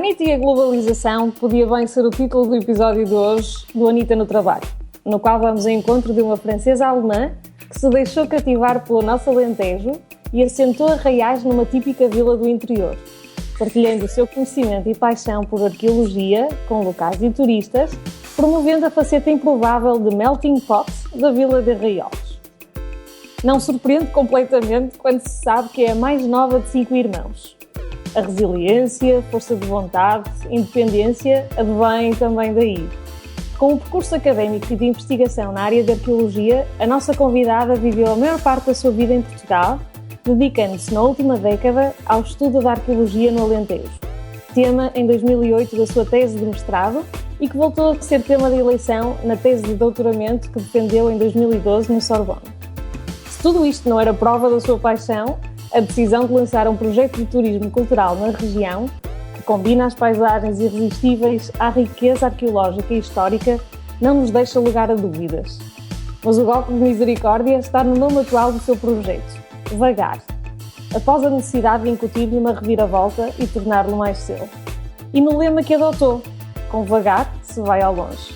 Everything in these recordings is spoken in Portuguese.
Anitta e a globalização podia bem ser o título do episódio de hoje do Anitta no Trabalho, no qual vamos ao encontro de uma francesa alemã que se deixou cativar pelo nosso Alentejo e assentou arraiais numa típica vila do interior, partilhando o seu conhecimento e paixão por arqueologia com locais e turistas, promovendo a faceta improvável de melting pot da vila de Arraiolos. Não surpreende completamente quando se sabe que é a mais nova de 5 irmãos. A resiliência, força de vontade, independência advém também daí. Com um percurso académico e de investigação na área de arqueologia, a nossa convidada viveu a maior parte da sua vida em Portugal, dedicando-se na última década ao estudo da arqueologia no Alentejo, tema em 2008 da sua tese de mestrado e que voltou a ser tema de eleição na tese de doutoramento que defendeu em 2012 no Sorbonne. Se tudo isto não era prova da sua paixão, a decisão de lançar um projeto de turismo cultural na região, que combina as paisagens irresistíveis à riqueza arqueológica e histórica, não nos deixa lugar a dúvidas. Mas o golpe de misericórdia está no nome atual do seu projeto, Vagar, após a necessidade de incutir-lhe uma reviravolta e torná-lo mais seu. E no lema que adotou, com vagar se vai ao longe.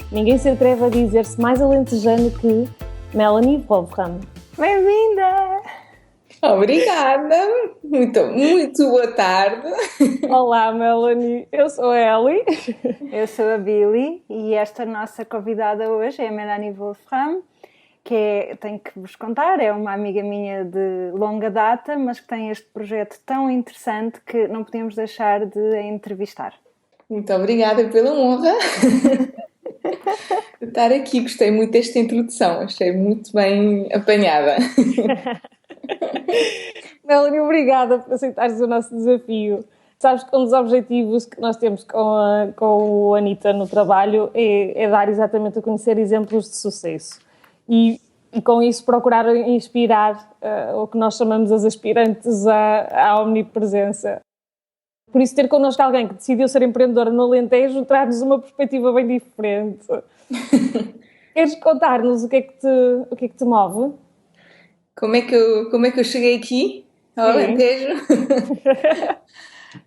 Ninguém se atreve a dizer-se mais alentejano que Melanie Wolfram. Bem-vinda! Obrigada! Muito boa tarde! Olá, Melanie! Eu sou a Ellie. Eu sou a Billy e esta nossa convidada hoje é a Melanie Wolfram, que tenho que vos contar, é uma amiga minha de longa data, mas que tem este projeto tão interessante que não podíamos deixar de a entrevistar. Muito obrigada pela honra de estar aqui. Gostei muito desta introdução, achei muito bem apanhada. Melanie, obrigada por aceitares o nosso desafio. Sabes que um dos objetivos que nós temos com o Anitta no trabalho é dar exatamente a conhecer exemplos de sucesso e com isso procurar inspirar o que nós chamamos as aspirantes à omnipresença. Por isso ter connosco alguém que decidiu ser empreendedora no Alentejo traz-nos uma perspectiva bem diferente. Queres contar-nos o que é que te move? Como é que eu cheguei aqui ao Alentejo?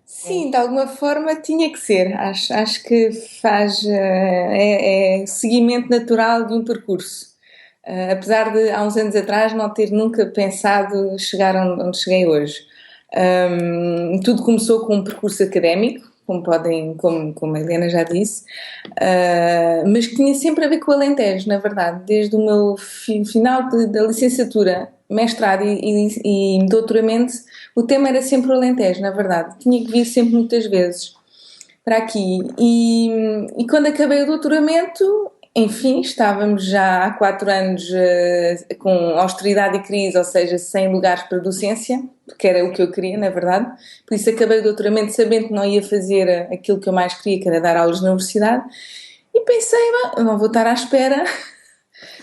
Sim, de alguma forma tinha que ser. Acho que é seguimento natural de um percurso. Apesar de há uns anos atrás não ter nunca pensado chegar onde cheguei hoje. Tudo começou com um percurso académico, como a Helena já disse, mas que tinha sempre a ver com o Alentejo, na verdade. Desde o meu final da licenciatura, mestrado e doutoramento, o tema era sempre o Alentejo, na verdade. Tinha que vir sempre muitas vezes para aqui. E quando acabei o doutoramento, enfim, estávamos já há 4 anos com austeridade e crise, ou seja, sem lugares para docência, porque era o que eu queria, na verdade. Por isso acabei o doutoramento sabendo que não ia fazer aquilo que eu mais queria, que era dar aulas na universidade. E pensei, não vou estar à espera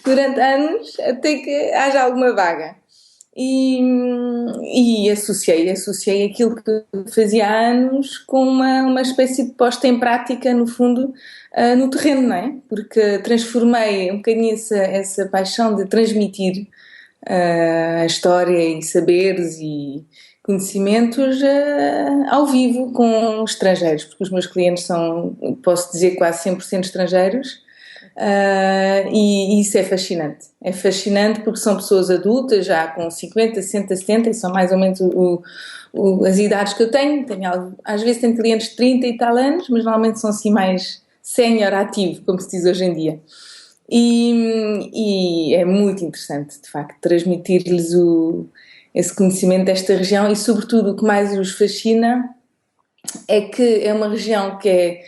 durante anos até que haja alguma vaga. E associei aquilo que fazia há anos com uma espécie de posta em prática, no fundo, no terreno, não é? Porque transformei um bocadinho essa paixão de transmitir a história e saberes e conhecimentos ao vivo com estrangeiros, porque os meus clientes são, posso dizer, quase 100% estrangeiros. E isso é fascinante. É fascinante porque são pessoas adultas, já com 50, 60, 70, e são mais ou menos as idades que eu tenho. Às vezes tenho clientes de 30 e tal anos, mas normalmente são assim mais sénior ativo, como se diz hoje em dia. E é muito interessante, de facto, transmitir-lhes esse conhecimento desta região e, sobretudo, o que mais os fascina é que é uma região que é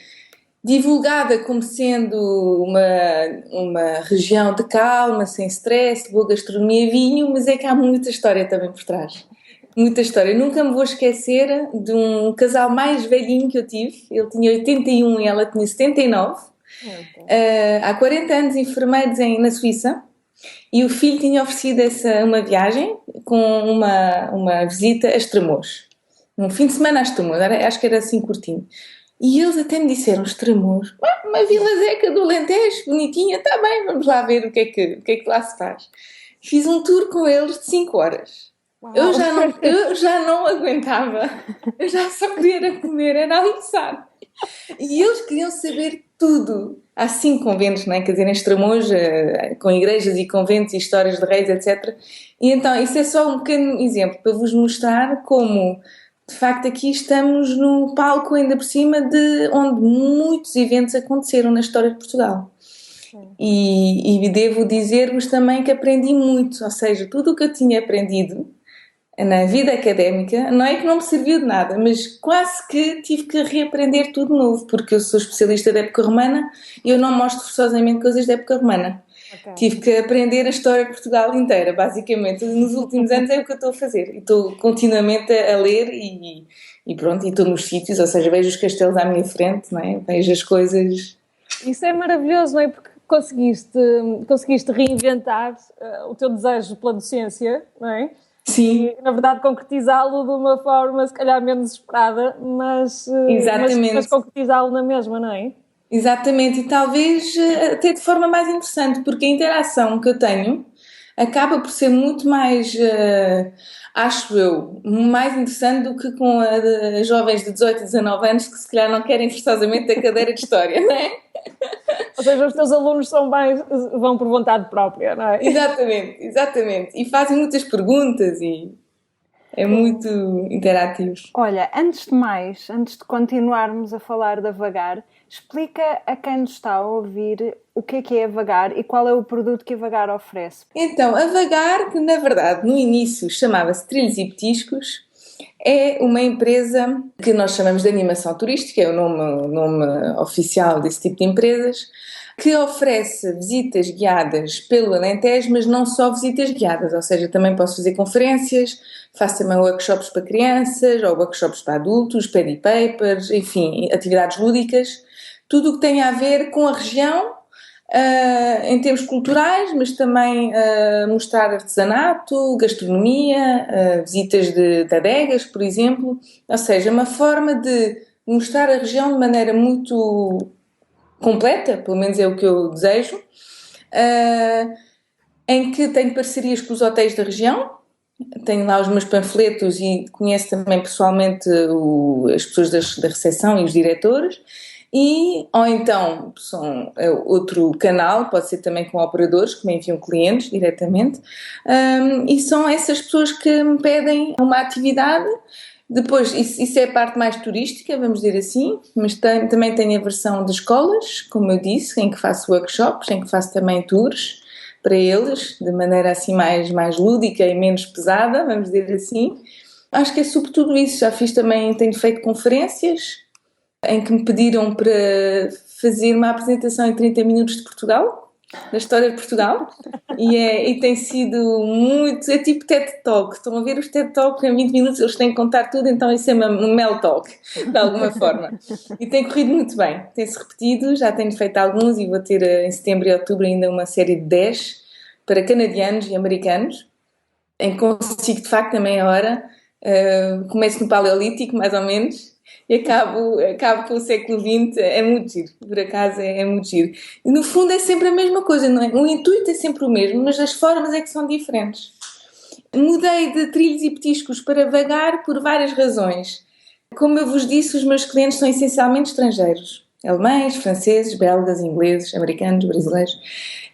divulgada como sendo uma região de calma, sem stress, boa gastronomia e vinho, mas é que há muita história também por trás. Muita história. Nunca me vou esquecer de um casal mais velhinho que eu tive. Ele tinha 81 e ela tinha 79. Há 40 anos enfermeiros na Suíça. E o filho tinha oferecido uma viagem com uma visita a Estremoz. Um fim de semana a Estremoz. Acho que era assim curtinho. E eles até me disseram, Estremoz, uma vilazeca do Alentejo, bonitinha, está bem, vamos lá ver o que é que lá se faz. Fiz um tour com eles de 5 horas. Uau. Eu já não aguentava. Eu já só queria era comer, era almoçar. E eles queriam saber tudo. Há 5 conventos, não é? Quer dizer, em Estremoz, com igrejas e conventos e histórias de reis, etc. E então, isso é só um pequeno exemplo para vos mostrar como, de facto, aqui estamos no palco, ainda por cima, de onde muitos eventos aconteceram na história de Portugal. E devo dizer-vos também que aprendi muito, ou seja, tudo o que eu tinha aprendido na vida académica, não é que não me serviu de nada, mas quase que tive que reaprender tudo de novo, porque eu sou especialista da época romana e eu não mostro forçosamente coisas da época romana. Okay. Tive que aprender a história de Portugal inteira, basicamente. Nos últimos anos é o que eu estou a fazer. E estou continuamente a ler e pronto, e estou nos sítios, ou seja, vejo os castelos à minha frente, não é? Vejo as coisas. Isso é maravilhoso, não é? Porque conseguiste reinventar o teu desejo pela docência, não é? Sim. E, na verdade, concretizá-lo de uma forma, se calhar, menos esperada, mas concretizá-lo na mesma, não é? Exatamente, e talvez até de forma mais interessante, porque a interação que eu tenho acaba por ser muito mais, acho eu, mais interessante do que com as jovens de 18 e 19 anos que se calhar não querem forçosamente a cadeira de História, não é? Ou seja, os teus alunos vão por vontade própria, não é? Exatamente. E fazem muitas perguntas e é muito interativo. Olha, antes de continuarmos a falar da Vagar, explica a quem nos está a ouvir o que é a Vagar e qual é o produto que a Vagar oferece. Então, a Vagar, que na verdade no início chamava-se Trilhos e Petiscos, é uma empresa que nós chamamos de animação turística, é o nome oficial desse tipo de empresas, que oferece visitas guiadas pelo Alentejo, mas não só visitas guiadas, ou seja, também posso fazer conferências, faço também workshops para crianças, ou workshops para adultos, pad papers, enfim, atividades lúdicas, tudo o que tem a ver com a região, em termos culturais, mas também mostrar artesanato, gastronomia, visitas de adegas, por exemplo, ou seja, uma forma de mostrar a região de maneira muito completa, pelo menos é o que eu desejo, em que tenho parcerias com os hotéis da região, tenho lá os meus panfletos e conheço também pessoalmente as pessoas da recepção e os diretores, ou então são outro canal, pode ser também com operadores que me enviam clientes diretamente, e são essas pessoas que me pedem uma atividade. Depois, isso é a parte mais turística, vamos dizer assim, mas também tenho a versão de escolas, como eu disse, em que faço workshops, em que faço também tours para eles, de maneira assim mais lúdica e menos pesada, vamos dizer assim. Acho que é sobretudo isso. Já tenho feito conferências em que me pediram para fazer uma apresentação em 30 minutos de Portugal, da história de Portugal, e tem sido muito, é tipo TED Talk. Estão a ver os TED Talk em 20 minutos, eles têm que contar tudo, então isso é um Mel Talk, de alguma forma. E tem corrido muito bem, tem-se repetido, já tenho feito alguns e vou ter em setembro e outubro ainda uma série de 10 para canadianos e americanos, em que consigo de facto a meia hora, começo no Paleolítico mais ou menos, e acabo com o século XX, é muito giro, por acaso é muito giro. E no fundo é sempre a mesma coisa, não é? O intuito é sempre o mesmo, mas as formas é que são diferentes. Mudei de trilhos e petiscos para Vagar por várias razões. Como eu vos disse, os meus clientes são essencialmente estrangeiros. Alemães, franceses, belgas, ingleses, americanos, brasileiros.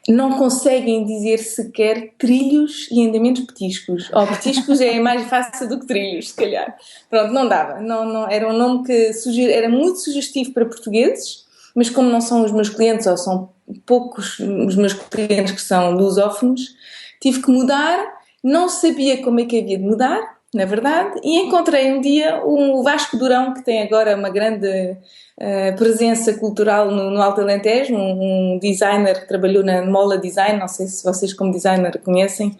Não conseguem dizer sequer trilhos e andamentos petiscos. Ou petiscos é mais fácil do que trilhos, se calhar. Pronto, não dava. Não, era um nome que era muito sugestivo para portugueses, mas como não são os meus clientes, ou são poucos os meus clientes que são lusófonos, tive que mudar. Não sabia como é que havia de mudar, na verdade, e encontrei um dia o Vasco Durão, que tem agora uma grande presença cultural no Alto Alentejo, um designer que trabalhou na Mola Design, não sei se vocês como designer conhecem,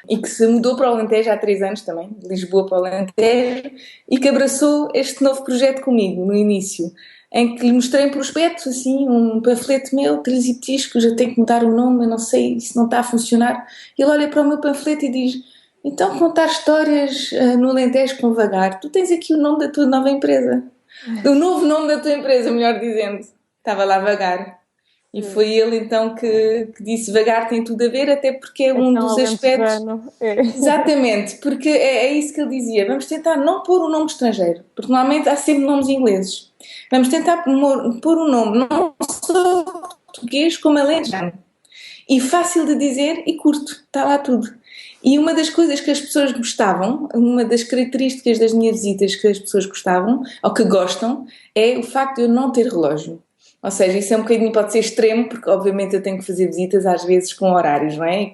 e que se mudou para o Alentejo há 3 anos também, de Lisboa para o Alentejo, e que abraçou este novo projeto comigo no início, em que lhe mostrei um prospecto, assim, um panfleto meu, trilhos e petiscos, eu tenho que mudar o nome, eu não sei, isso não está a funcionar. E ele olha para o meu panfleto e diz: então contar histórias no Alentejo com Vagar, tu tens aqui o nome da tua nova empresa. O novo nome da tua empresa, melhor dizendo. Estava lá Vagar. E foi ele então que disse vagar tem tudo a ver, até porque é um dos aspectos... Exatamente, porque é isso que ele dizia, vamos tentar não pôr o nome estrangeiro, porque normalmente há sempre nomes ingleses. Vamos tentar pôr o nome não só português como alentejano. E fácil de dizer e curto, está lá tudo. E uma das coisas que as pessoas gostavam, uma das características das minhas visitas que as pessoas gostavam, ou que gostam, é o facto de eu não ter relógio. Ou seja, isso é um bocadinho, pode ser extremo, porque obviamente eu tenho que fazer visitas às vezes com horários, não é?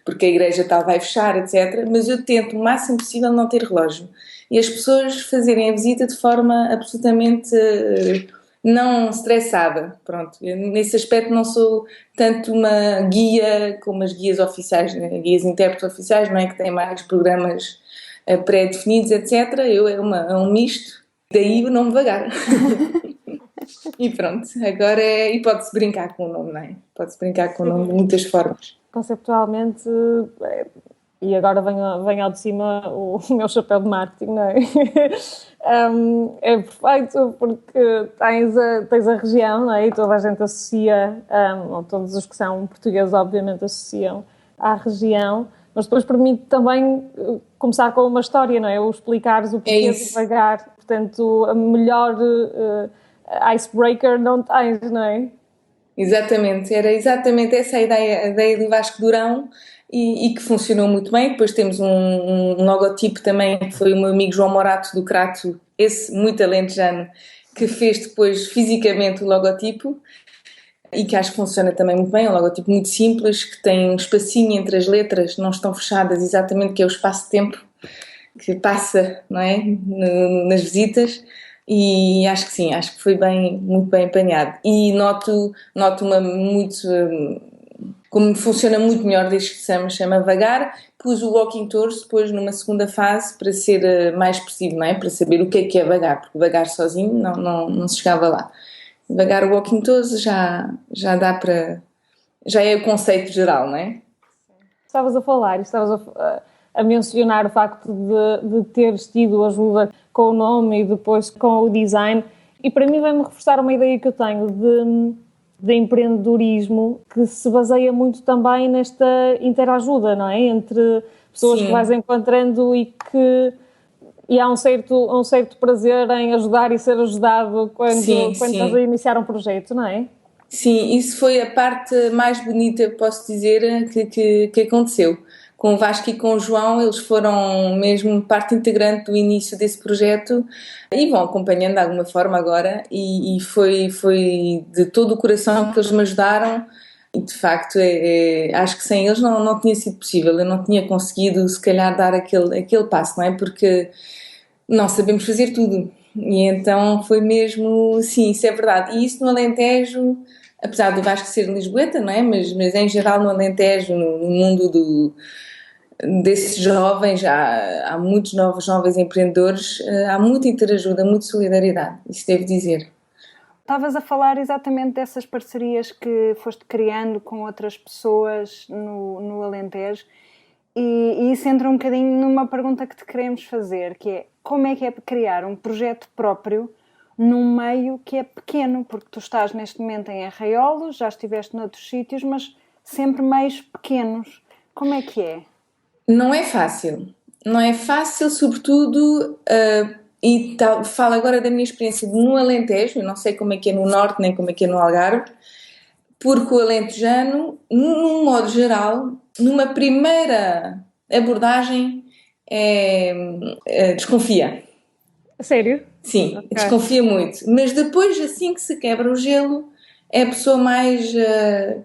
Porque a igreja tal vai fechar, etc. Mas eu tento o máximo possível não ter relógio. E as pessoas fazerem a visita de forma absolutamente não estressada. Pronto, eu, nesse aspecto não sou tanto uma guia como as guias oficiais, né? Guias intérpretes oficiais, não é? Que têm mais programas pré-definidos, etc. Eu é um misto, daí o nome vagar. E pronto, agora e pode-se brincar com o nome, não é? Pode-se brincar com o nome de muitas formas. Conceptualmente, e agora vem ao de cima o meu chapéu de marketing, não é? É perfeito porque tens a região, não é? E toda a gente associa, ou todos os que são portugueses obviamente associam à região, mas depois permite também começar com uma história, não é? Ou explicares o porquê de vagar, portanto a melhor icebreaker não tens, não é? Exatamente, era exatamente essa a ideia do Vasco Durão e que funcionou muito bem. Depois temos um logotipo também, que foi o meu amigo João Morato do Crato, esse muito alentejano, que fez depois fisicamente o logotipo e que acho que funciona também muito bem. É um logotipo muito simples, que tem um espacinho entre as letras, não estão fechadas, exatamente, que é o espaço-tempo que passa, não é? Nas visitas. E acho que sim, acho que foi muito bem apanhado. E noto como funciona muito melhor desde que se chama vagar. Pus o walking tours depois numa segunda fase para ser mais preciso, não é? Para saber o que é vagar, porque vagar sozinho não se chegava lá. Vagar o walking tours já dá para... já é o conceito geral, não é? Estavas a mencionar o facto de teres tido ajuda com o nome e depois com o design, e para mim vai-me reforçar uma ideia que eu tenho de empreendedorismo que se baseia muito também nesta interajuda, não é? Entre pessoas Sim. que vais encontrando e há um certo prazer em ajudar e ser ajudado quando estás a iniciar um projeto, não é? Sim, isso foi a parte mais bonita, posso dizer, que aconteceu. Com o Vasco e com o João, eles foram mesmo parte integrante do início desse projeto e vão acompanhando de alguma forma agora e foi de todo o coração que eles me ajudaram e de facto acho que sem eles não tinha sido possível, eu não tinha conseguido se calhar dar aquele passo, não é? Porque não sabemos fazer tudo e então foi mesmo, sim, isso é verdade. E isso no Alentejo, apesar do Vasco ser lisboeta, não é? Mas em geral no Alentejo, no mundo desses jovens, há muitos jovens empreendedores, há muita interajuda, muita solidariedade, isso devo dizer. Estavas a falar exatamente dessas parcerias que foste criando com outras pessoas no Alentejo e isso entra um bocadinho numa pergunta que te queremos fazer, que é como é que é criar um projeto próprio num meio que é pequeno, porque tu estás neste momento em Arraiolos, já estiveste noutros sítios, mas sempre meios pequenos. Como é que é? Não é fácil, sobretudo, falo agora da minha experiência no Alentejo, eu não sei como é que é no Norte, nem como é que é no Algarve, porque o alentejano, num modo geral, numa primeira abordagem, desconfia. Sério? Sim, okay. Desconfia muito, mas depois, assim que se quebra o gelo, é a pessoa mais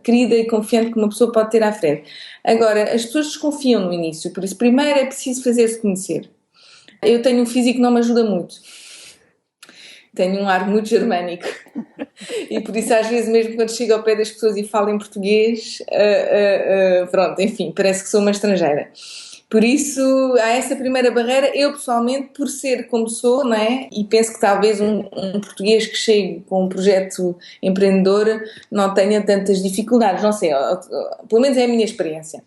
querida e confiante que uma pessoa pode ter à frente. Agora, as pessoas desconfiam no início, por isso primeiro é preciso fazer-se conhecer. Eu tenho um físico que não me ajuda muito. Tenho um ar muito germânico. E por isso às vezes mesmo quando chego ao pé das pessoas e falo em português, pronto, enfim, parece que sou uma estrangeira. Por isso há essa primeira barreira. Eu pessoalmente, por ser como sou, não é? E penso que talvez um português que chegue com um projeto empreendedor não tenha tantas dificuldades, não sei, pelo menos é a minha experiência.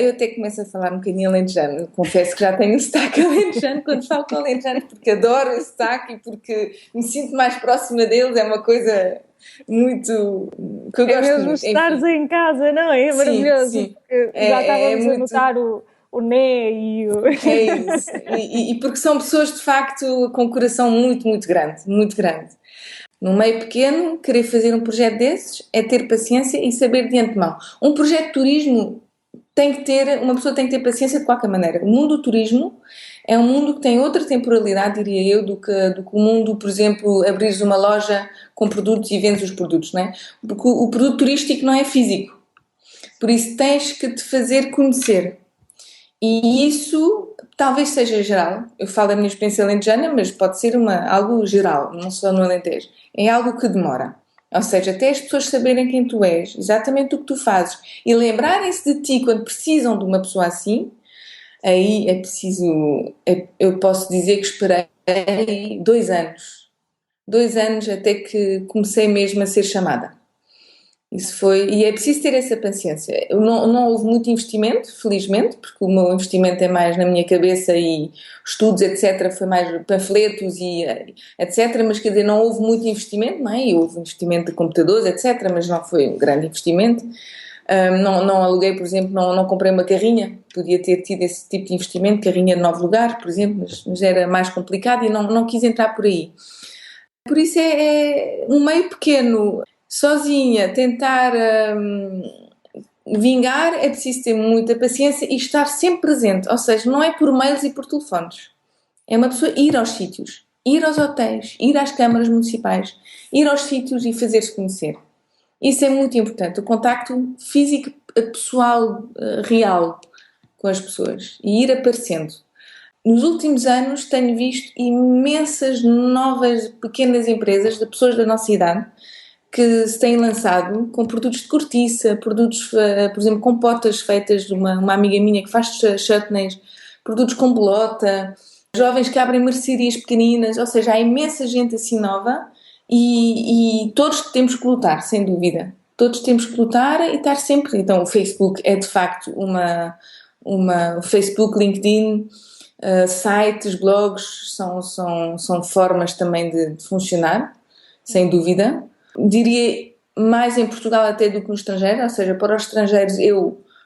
Eu até começo a falar um bocadinho alentejano, confesso que já tenho o sotaque alentejano quando falo com alentejano, porque adoro o sotaque e porque me sinto mais próxima deles, é uma coisa muito que eu É gosto mesmo muito. estares em casa, não é? É maravilhoso. Sim. Já estávamos a Muito. notar o Né e o... É isso. E porque são pessoas, de facto, com um coração muito, muito grande. Muito grande. Num meio pequeno, querer fazer um projeto desses é ter paciência e saber de antemão. Um projeto de turismo uma pessoa tem que ter paciência de qualquer maneira. O mundo do turismo é um mundo que tem outra temporalidade, diria eu, do que o mundo, por exemplo, abrires uma loja com produtos e vendes os produtos, não é? Porque o produto turístico não é físico. Por isso tens que te fazer conhecer. E isso talvez seja geral. Eu falo da minha experiência alentejana, mas pode ser algo geral, não só no Alentejo. É algo que demora. Ou seja, até as pessoas saberem quem tu és, exatamente o que tu fazes, e lembrarem-se de ti quando precisam de uma pessoa assim, aí é preciso... Eu posso dizer que esperei 2 anos. 2 anos até que comecei mesmo a ser chamada. Isso foi, e é preciso ter essa paciência. Não houve muito investimento, felizmente, porque o meu investimento é mais na minha cabeça e estudos, etc. Foi mais panfletos e etc. Mas quer dizer, não houve muito investimento, não é? E houve investimento de computadores, etc. Mas não foi um grande investimento. Não aluguei, por exemplo, não comprei uma carrinha. Podia ter tido esse tipo de investimento, carrinha de 9 lugares, por exemplo, mas era mais complicado e não quis entrar por aí. Por isso é um meio pequeno. Sozinha, tentar vingar, é preciso ter muita paciência e estar sempre presente. Ou seja, não é por mails e por telefones. É uma pessoa ir aos sítios, ir aos hotéis, ir às câmaras municipais, ir aos sítios e fazer-se conhecer. Isso é muito importante. O contacto físico, pessoal, real com as pessoas. E ir aparecendo. Nos últimos anos tenho visto imensas novas pequenas empresas de pessoas da nossa idade que se têm lançado com produtos de cortiça, produtos, por exemplo, compotas feitas de uma amiga minha que faz chutneys, produtos com bolota, jovens que abrem mercearias pequeninas, ou seja, há imensa gente assim nova e todos temos que lutar, sem dúvida. Todos temos que lutar e estar sempre. Então, o Facebook é de facto o Facebook, LinkedIn, sites, blogs, são formas também de funcionar, sem dúvida. Diria mais em Portugal até do que no estrangeiro, ou seja, para os estrangeiros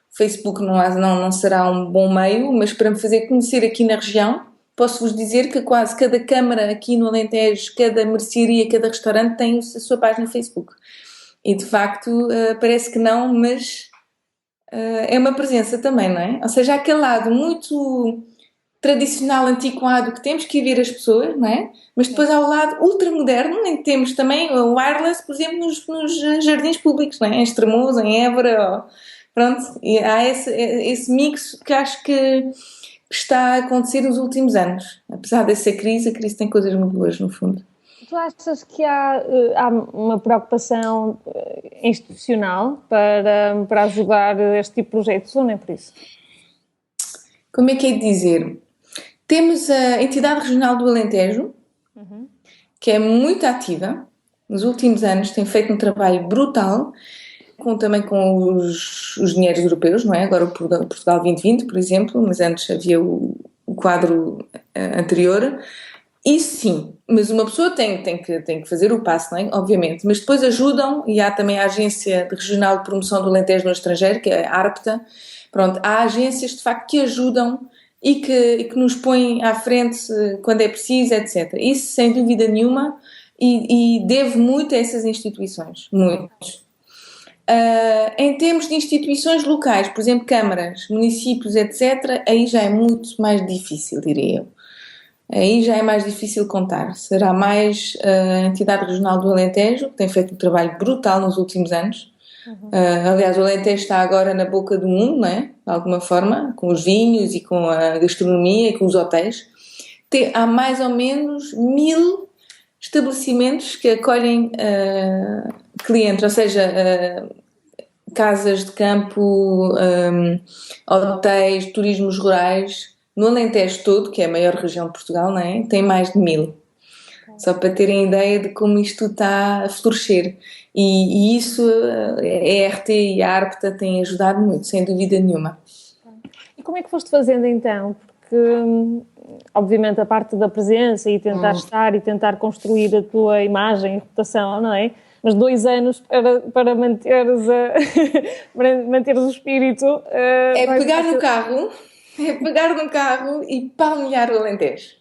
Facebook não será um bom meio, mas para me fazer conhecer aqui na região, posso-vos dizer que quase cada câmara aqui no Alentejo, cada mercearia, cada restaurante tem a sua página no Facebook. E de facto parece que não, mas é uma presença também, não é? Ou seja, há aquele lado muito tradicional, antiquado, que temos que ir ver as pessoas, não é? Mas depois há o lado ultramoderno, em que temos também o wireless, por exemplo, nos jardins públicos, não é? Em Estremoz, em Évora, pronto. E há esse mix que acho que está a acontecer nos últimos anos. Apesar dessa crise, a crise tem coisas muito boas, no fundo. Tu achas que há uma preocupação institucional para ajudar este tipo de projetos ou nem por isso? Como é que é de dizer? Temos a entidade regional do Alentejo, que é muito ativa. Nos últimos anos tem feito um trabalho brutal, também com os dinheiros europeus, não é? Agora o Portugal 2020, por exemplo, mas antes havia o quadro anterior. Isso sim, mas uma pessoa tem que fazer o passo, não é? Obviamente. Mas depois ajudam, e há também a Agência Regional de Promoção do Alentejo no Estrangeiro, que é a ARPTA. Pronto, há agências de facto que ajudam e que nos põem à frente quando é preciso, etc. Isso sem dúvida nenhuma, e devo muito a essas instituições, muito. Em termos de instituições locais, por exemplo, câmaras, municípios, etc., aí já é muito mais difícil, diria eu. Aí já é mais difícil contar. Será mais a entidade regional do Alentejo, que tem feito um trabalho brutal nos últimos anos. Aliás, o Alentejo está agora na boca do mundo, não é? De alguma forma, com os vinhos e com a gastronomia e com os hotéis. Há mais ou menos 1000 estabelecimentos que acolhem clientes, ou seja, casas de campo, hotéis, turismos rurais. No Alentejo todo, que é a maior região de Portugal, não é? Tem mais de 1000. Só para terem ideia de como isto está a florescer. E isso a ERT e a ARPTA têm ajudado muito, sem dúvida nenhuma. E como é que foste fazendo então? Porque, obviamente, a parte da presença e tentar estar e tentar construir a tua imagem e reputação, não é? mas 2 anos para manteres, para manteres o espírito... É pegar no carro, e palmear o Alentejo.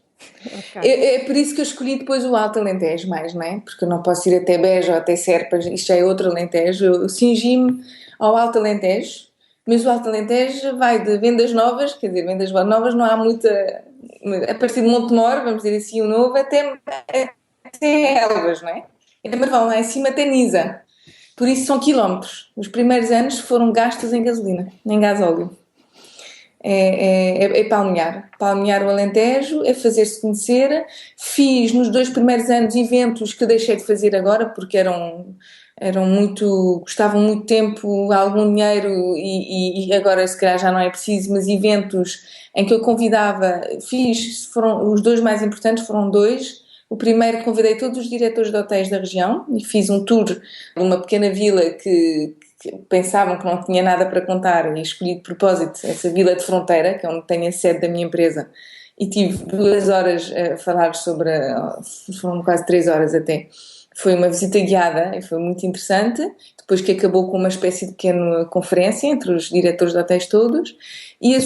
Okay. É por isso que eu escolhi depois o Alto Alentejo mais, não é? Porque eu não posso ir até Beja ou até Serpas, isto já é outro Alentejo. Eu cingi-me ao Alto Alentejo, mas o Alto Alentejo vai de Vendas Novas, quer dizer, Vendas Novas não há muita... A partir de Montemor, vamos dizer assim, o Novo, até Elvas, não é? É Marvão, lá em cima até Nisa. Por isso são quilómetros. Os primeiros anos foram gastos em gasolina, em gasóleo. É palmear o Alentejo, é fazer-se conhecer. Fiz nos 2 primeiros anos eventos que deixei de fazer agora porque custavam muito tempo, algum dinheiro e agora se calhar já não é preciso, mas eventos em que eu convidava, os 2 mais importantes foram 2. O primeiro convidei todos os diretores de hotéis da região e fiz um tour de uma pequena vila que pensavam que não tinha nada para contar e escolhi de propósito essa vila de fronteira, que é onde tenho a sede da minha empresa, e tive 2 horas a falar foram quase 3 horas até. Foi uma visita guiada e foi muito interessante, depois que acabou com uma espécie de pequena conferência entre os diretores de hotéis todos. E o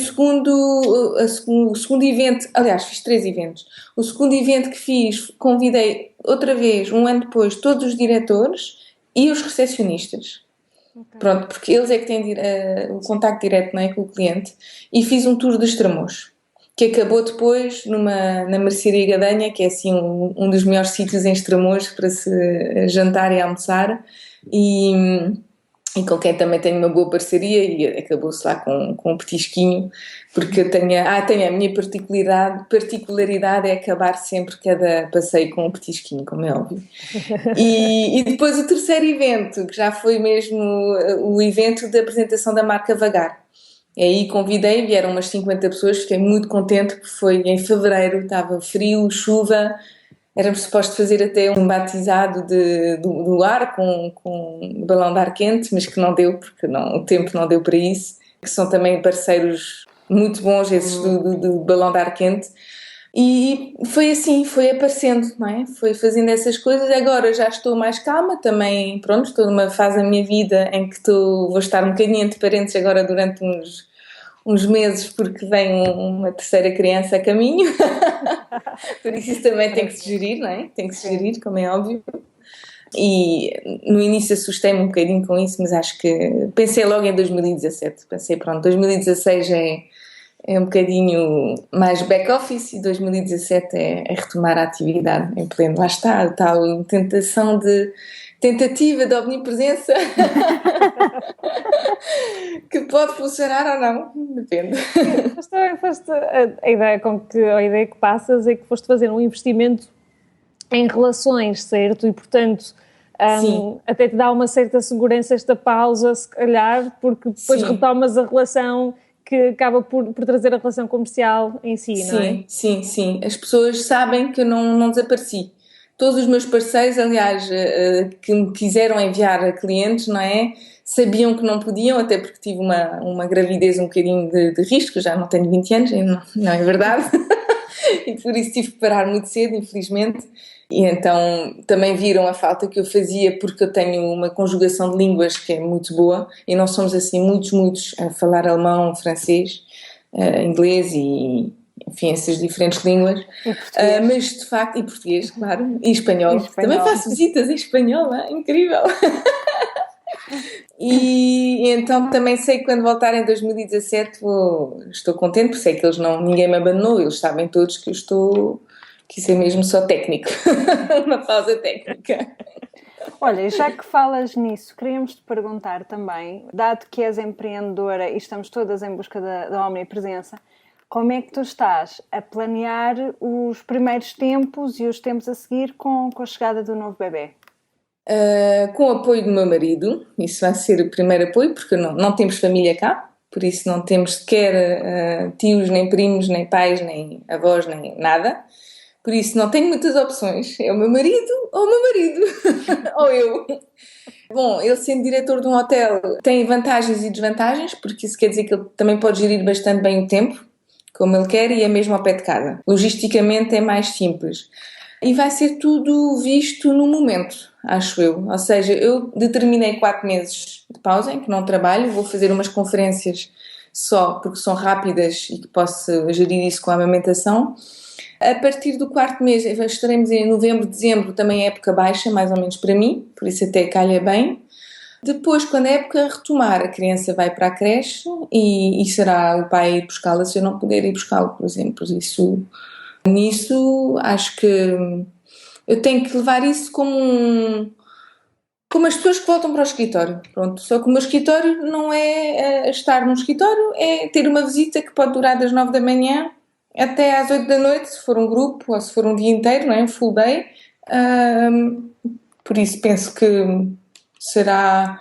segundo evento, aliás, fiz 3 eventos. O segundo evento que fiz, convidei outra vez, um ano depois, todos os diretores e os recepcionistas. Okay. Pronto, porque eles é que têm o contacto direto, não é, com o cliente. E fiz um tour de Estremoz, que acabou depois na Mercearia Gadanha, que é assim um dos melhores sítios em Estremoz para se jantar e almoçar, e com quem também tenho uma boa parceria, e acabou-se lá com um petisquinho, porque eu tenho a minha particularidade é acabar sempre cada passeio com um petisquinho, como é óbvio. E depois o terceiro evento, que já foi mesmo o evento da apresentação da marca Vagar. E aí vieram umas 50 pessoas, fiquei muito contente porque foi em fevereiro, estava frio, chuva, éramos supostos fazer até um batizado do ar com um balão de ar quente, mas que não deu, porque o tempo não deu para isso, que são também parceiros muito bons esses do balão de ar quente. E foi assim, foi aparecendo, não é? Foi fazendo essas coisas. Agora já estou mais calma também, pronto, estou numa fase da minha vida em que vou estar um bocadinho entre parentes agora durante uns meses, porque vem uma terceira criança a caminho. Por isso também tem que se gerir, não é? Tem que se gerir, como é óbvio. E no início assustei-me um bocadinho com isso, mas acho que pensei logo em 2017. Pensei, pronto, 2016 é um bocadinho mais back-office e 2017 é retomar a atividade em pleno. Lá está, a tal tentativa de omnipresença que pode funcionar ou não, depende. Mas também a ideia que passas é que foste fazer um investimento em relações, certo? E portanto até te dá uma certa segurança esta pausa, se calhar, porque depois retomas a relação que acaba por trazer a relação comercial em si, não é? Sim. As pessoas sabem que eu não desapareci. Todos os meus parceiros, aliás, que me quiseram enviar a clientes, não é? Sabiam que não podiam, até porque tive uma gravidez um bocadinho de risco, já não tenho 20 anos, não é verdade? E por isso tive que parar muito cedo, infelizmente. E então também viram a falta que eu fazia, porque eu tenho uma conjugação de línguas que é muito boa e não somos assim muitos a falar alemão, francês, inglês e enfim, essas diferentes línguas, mas de facto, e português, claro, e espanhol. Também faço visitas em espanhol, incrível! E então também sei que quando voltar em 2017 estou contente, porque sei que ninguém me abandonou, eles sabem todos que isso é mesmo só técnico, uma pausa técnica. Olha, já que falas nisso, queríamos te perguntar também, dado que és empreendedora e estamos todas em busca da omnipresença, como é que tu estás a planear os primeiros tempos e os tempos a seguir com a chegada do novo bebê? Com o apoio do meu marido, isso vai ser o primeiro apoio, porque não temos família cá, por isso não temos sequer tios, nem primos, nem pais, nem avós, nem nada. Por isso não tenho muitas opções, é o meu marido ou eu. Bom, ele sendo diretor de um hotel tem vantagens e desvantagens, porque isso quer dizer que ele também pode gerir bastante bem o tempo, como ele quer, e é mesmo ao pé de casa. Logisticamente é mais simples. E vai ser tudo visto no momento. acho eu. Ou seja, eu determinei 4 meses de pausa em que não trabalho, vou fazer umas conferências só porque são rápidas e que posso gerir isso com a amamentação. A partir do 4º mês, estaremos em novembro, dezembro, também é época baixa, mais ou menos para mim, por isso até calha bem. Depois, quando a época retomar, a criança vai para a creche e será o pai ir buscá-la se eu não puder ir buscá-lo, por exemplo. Nisso, acho que eu tenho que levar isso como as pessoas que voltam para o escritório. Pronto, só que o meu escritório não é estar no escritório, é ter uma visita que pode durar das 9 da manhã até às 8 da noite, se for um grupo ou se for um dia inteiro, não é? Um full day. Por isso penso que será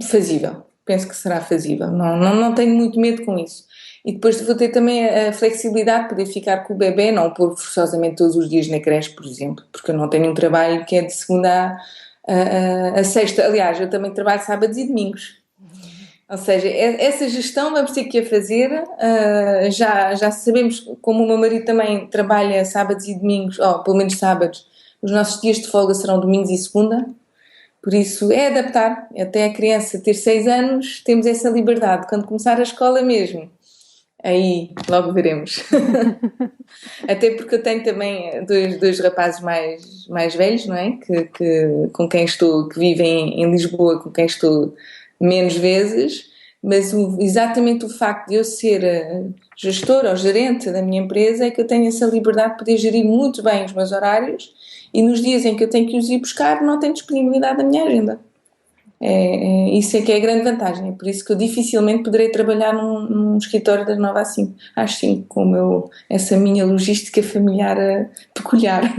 fazível. Penso que será fazível. Não tenho muito medo com isso. E depois vou ter também a flexibilidade de poder ficar com o bebê, não pôr forçosamente todos os dias na creche, por exemplo, porque eu não tenho um trabalho que é de segunda a sexta. Aliás, eu também trabalho sábados e domingos. Ou seja, essa gestão vamos ter que a fazer. Já sabemos, como o meu marido também trabalha sábados e domingos, ou pelo menos sábados, os nossos dias de folga serão domingos e segunda. Por isso, é adaptar. Até a criança ter 6 anos, temos essa liberdade. Quando começar a escola mesmo, aí logo veremos. Até porque eu tenho também dois rapazes mais velhos, não é? Com quem estou, que vivem em Lisboa, com quem estou menos vezes, mas exatamente o facto de eu ser gestora ou gerente da minha empresa é que eu tenho essa liberdade de poder gerir muito bem os meus horários e nos dias em que eu tenho que os ir buscar não tenho disponibilidade da minha agenda. Isso é que é a grande vantagem, é por isso que eu dificilmente poderei trabalhar num escritório das 9 às 5, às 5, com essa minha logística familiar peculiar.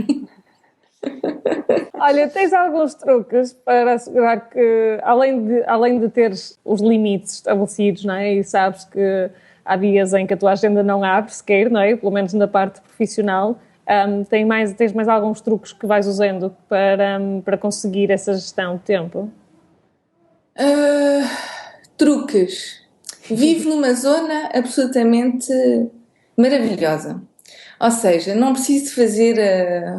Olha, tens alguns truques para assegurar que, além de teres os limites estabelecidos, não é? E sabes que há dias em que a tua agenda não abre sequer, não é? Pelo menos na parte profissional. Tens mais alguns truques que vais usando para conseguir essa gestão de tempo? Truques. Vivo numa zona absolutamente maravilhosa. Ou seja, não preciso fazer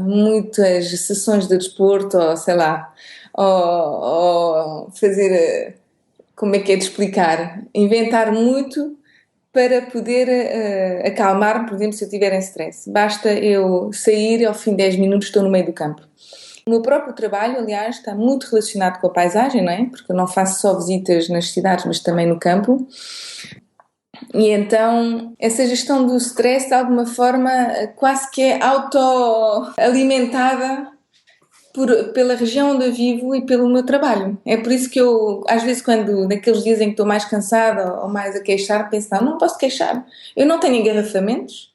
muitas sessões de desporto, ou sei lá, ou fazer, como é que é de explicar? Inventar muito para poder acalmar-me, por exemplo, se eu estiver em stress. Basta eu sair e ao fim de 10 minutos estou no meio do campo. O meu próprio trabalho, aliás, está muito relacionado com a paisagem, não é? Porque eu não faço só visitas nas cidades, mas também no campo. E então, essa gestão do stress, de alguma forma, quase que é autoalimentada pela região onde eu vivo e pelo meu trabalho. É por isso que eu, às vezes, naqueles dias em que estou mais cansada ou mais a queixar, penso, não posso queixar. Eu não tenho engarrafamentos,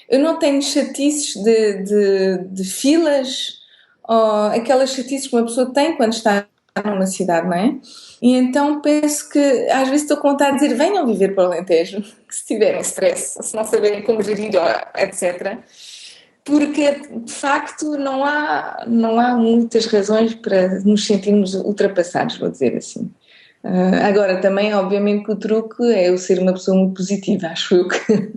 eu não tenho chatices de filas, ou aquelas chatices que uma pessoa tem quando está numa cidade, não é? E então penso que às vezes estou com vontade de dizer venham viver para o Alentejo, que se tiverem stress, se não saberem como gerir, etc. Porque de facto não há muitas razões para nos sentirmos ultrapassados, vou dizer assim. Agora também, obviamente, que o truque é eu ser uma pessoa muito positiva, acho eu que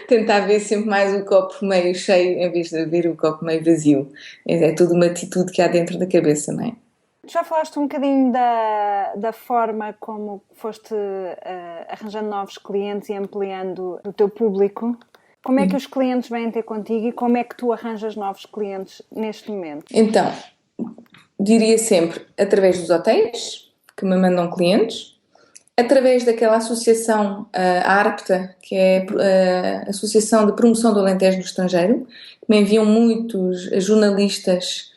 tentar ver sempre mais o copo meio cheio em vez de ver o copo meio vazio. É tudo uma atitude que há dentro da cabeça, não é? Já falaste um bocadinho da forma como foste arranjando novos clientes e ampliando o teu público. Como é que os clientes vêm ter contigo e como é que tu arranjas novos clientes neste momento? Então, diria sempre através dos hotéis que me mandam clientes, através daquela associação, a ARPTA, que é a Associação de Promoção do Alentejo no Estrangeiro, que me enviam muitos jornalistas,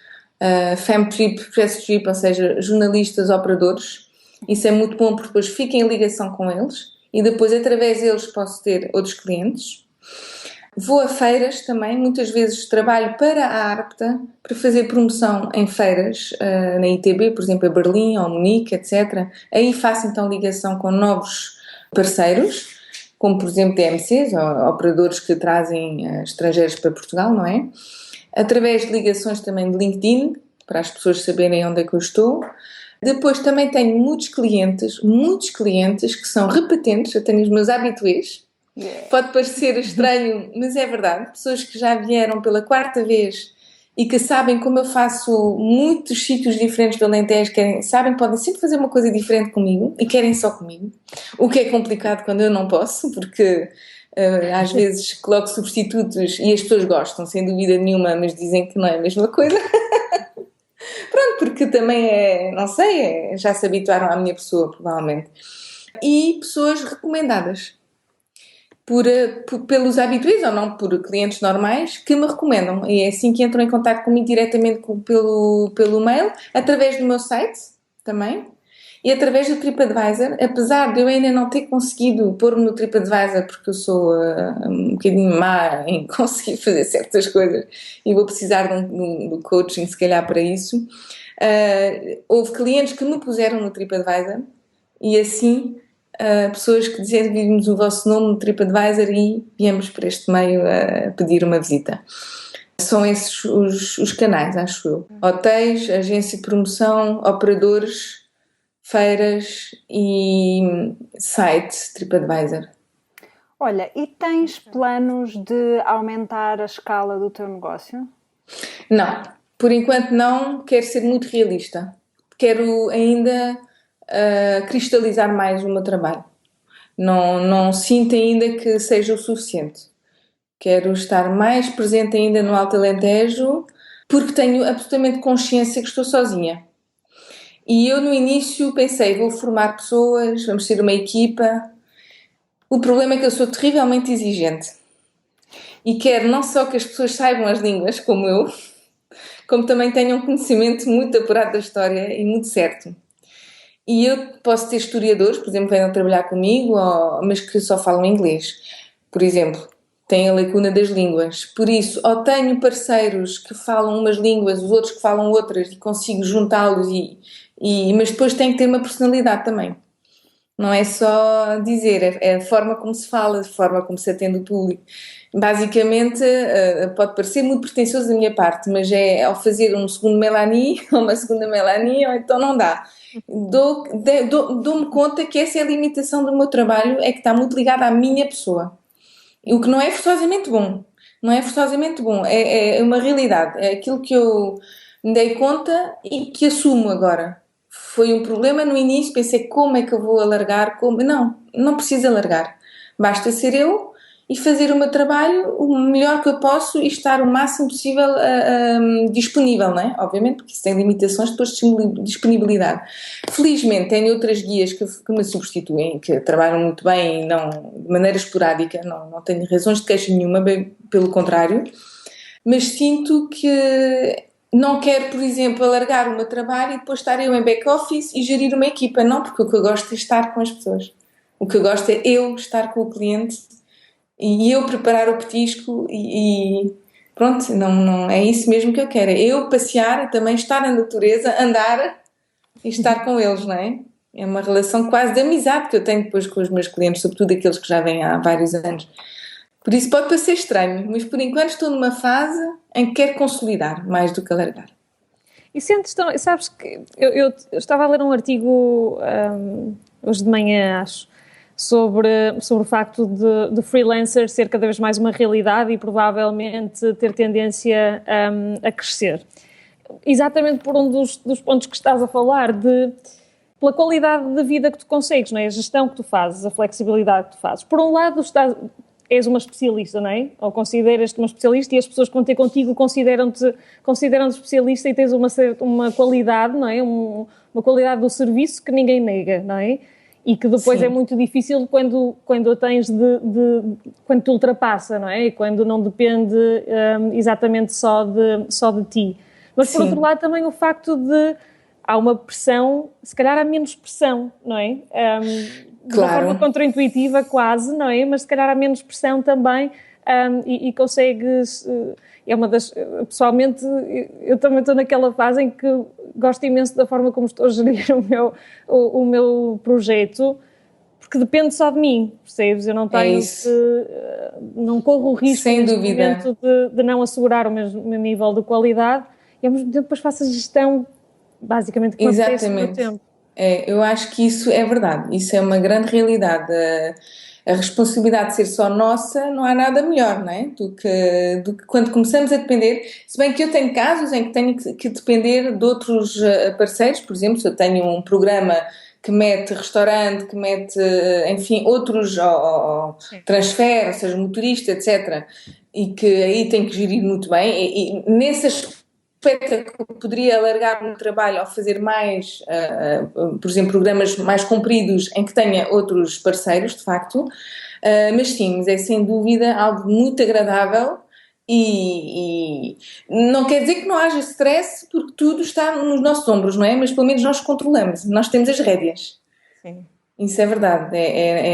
Femtrip, Press Trip, ou seja, jornalistas, operadores. Isso é muito bom porque depois fico em ligação com eles e depois através deles posso ter outros clientes. Vou a feiras também, muitas vezes trabalho para a ARPTA para fazer promoção em feiras, na ITB, por exemplo, a Berlim ou Munique, etc. Aí faço então ligação com novos parceiros, como por exemplo DMCs, ou operadores que trazem estrangeiros para Portugal, não é? Através de ligações também de LinkedIn, para as pessoas saberem onde é que eu estou. Depois também tenho muitos clientes que são repetentes, eu tenho os meus habitués. Yeah. Pode parecer estranho, mas é verdade. Pessoas que já vieram pela 4ª vez e que sabem como eu faço muitos sítios diferentes do Alentejo, sabem que podem sempre fazer uma coisa diferente comigo e querem só comigo, o que é complicado quando eu não posso, porque às vezes coloco substitutos e as pessoas gostam, sem dúvida nenhuma, mas dizem que não é a mesma coisa. Pronto, porque também não sei, já se habituaram à minha pessoa, provavelmente. E pessoas recomendadas. Pelos habituais ou não, por clientes normais que me recomendam. E é assim que entram em contato comigo diretamente pelo mail, através do meu site também e através do TripAdvisor. Apesar de eu ainda não ter conseguido pôr-me no TripAdvisor, porque eu sou um bocadinho má em conseguir fazer certas coisas e vou precisar de um coaching, se calhar, para isso. Houve clientes que me puseram no TripAdvisor e assim. Pessoas que dizem vimos o vosso nome no TripAdvisor e viemos por este meio a pedir uma visita. São esses os canais, acho eu. Hotéis, agência de promoção, operadores, feiras e site TripAdvisor. Olha, e tens planos de aumentar a escala do teu negócio? Não, por enquanto não. Quero ser muito realista. Quero ainda cristalizar mais o meu trabalho. Não sinto ainda que seja o suficiente. Quero estar mais presente ainda no Alto Alentejo, porque tenho absolutamente consciência que estou sozinha. E eu no início pensei, vou formar pessoas, vamos ser uma equipa. O problema é que eu sou terrivelmente exigente. E quero não só que as pessoas saibam as línguas, como eu, como também tenham um conhecimento muito apurado da história e muito certo. E eu posso ter historiadores, por exemplo, que venham trabalhar comigo, mas que só falam inglês. Por exemplo, têm a lacuna das línguas. Por isso, ou tenho parceiros que falam umas línguas, os outros que falam outras, e consigo juntá-los, mas depois tem que ter uma personalidade também. Não é só dizer, é a forma como se fala, a forma como se atende o público. Basicamente, pode parecer muito pretencioso da minha parte, mas é ao fazer um segundo Melanie, ou uma segunda Melanie, ou então não dá. Dou-me conta que essa é a limitação do meu trabalho, é que está muito ligada à minha pessoa. O que não é forçosamente bom. Não é forçosamente bom. É uma realidade. É aquilo que eu me dei conta e que assumo agora. Foi um problema no início, pensei como é que eu vou alargar, não preciso alargar. Basta ser eu e fazer o meu trabalho o melhor que eu posso e estar o máximo possível disponível, não é? Obviamente, porque isso tem limitações depois de disponibilidade. Felizmente, tenho outras guias que me substituem, que trabalham muito bem e não de maneira esporádica, não tenho razões de queixa nenhuma, bem pelo contrário, mas sinto que não quero, por exemplo, alargar o meu trabalho e depois estar eu em back-office e gerir uma equipa, não, porque o que eu gosto é estar com as pessoas. O que eu gosto é eu estar com o cliente e eu preparar o petisco e pronto, não é isso mesmo que eu quero. É eu passear e também estar na natureza, andar e estar com eles, não é? É uma relação quase de amizade que eu tenho depois com os meus clientes, sobretudo aqueles que já vêm há vários anos. Por isso pode parecer estranho, mas por enquanto estou numa fase em que quero consolidar mais do que alargar. E sentes, sabes que eu estava a ler um artigo hoje de manhã, acho, sobre o facto de freelancer ser cada vez mais uma realidade e provavelmente ter tendência a crescer. Exatamente por um dos pontos que estás a falar, pela qualidade de vida que tu consegues, não é? A gestão que tu fazes, a flexibilidade que tu fazes. Por um lado, és uma especialista, não é? Ou consideras-te uma especialista e as pessoas que vão ter contigo consideram-te especialista e tens uma qualidade, não é? Uma qualidade do serviço que ninguém nega, não é? E que depois Sim. É muito difícil quando a tens quando te ultrapassa, não é? E quando não depende exatamente só de ti. Mas por Sim. outro lado também o facto de há uma pressão, se calhar há menos pressão, não é? De uma forma contraintuitiva quase, não é? Mas se calhar há menos pressão também e consegues... É uma das... Pessoalmente, eu também estou naquela fase em que gosto imenso da forma como estou a gerir o meu projeto, porque depende só de mim, percebes? Eu não tenho não corro o risco Sem dúvida. De não assegurar o mesmo nível de qualidade e ao mesmo tempo depois faço a gestão basicamente que acontece no tempo. Eu acho que isso é verdade, isso é uma grande realidade. A responsabilidade de ser só nossa, não há nada melhor, não é? Do que quando começamos a depender. Se bem que eu tenho casos em que tenho que depender de outros parceiros, por exemplo, se eu tenho um programa que mete restaurante, que mete, enfim, outros, ou transfer, ou seja, motorista, etc. E que aí tenho que gerir muito bem. E nesse aspecto é que eu poderia alargar o meu trabalho ao fazer mais, por exemplo, programas mais compridos em que tenha outros parceiros, de facto. Mas sim, mas é sem dúvida algo muito agradável e não quer dizer que não haja stress porque tudo está nos nossos ombros, não é? Mas pelo menos nós controlamos, nós temos as rédeas. Sim. Isso é verdade,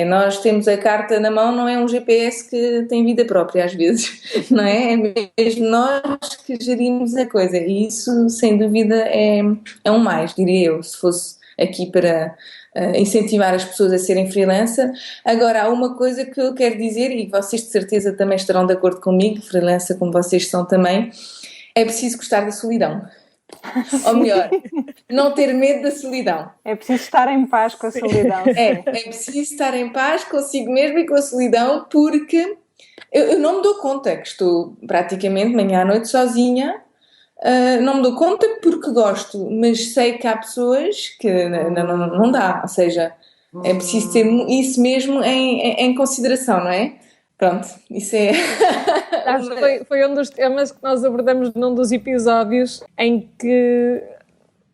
nós temos a carta na mão, não é um GPS que tem vida própria às vezes, não é? É mesmo nós que gerimos a coisa e isso sem dúvida é um mais, diria eu, se fosse aqui para incentivar as pessoas a serem freelancer. Agora, há uma coisa que eu quero dizer e vocês de certeza também estarão de acordo comigo, freelancer como vocês são também, é preciso gostar da solidão. Ou melhor, não ter medo da solidão. É preciso estar em paz com a solidão. É preciso estar em paz consigo mesmo e com a solidão, porque eu não me dou conta que estou praticamente manhã à noite sozinha. Não me dou conta porque gosto, mas sei que há pessoas que não dá. Ou seja, é preciso ter isso mesmo em consideração, não é? Pronto, isso é. Acho que foi um dos temas que nós abordamos num dos episódios em que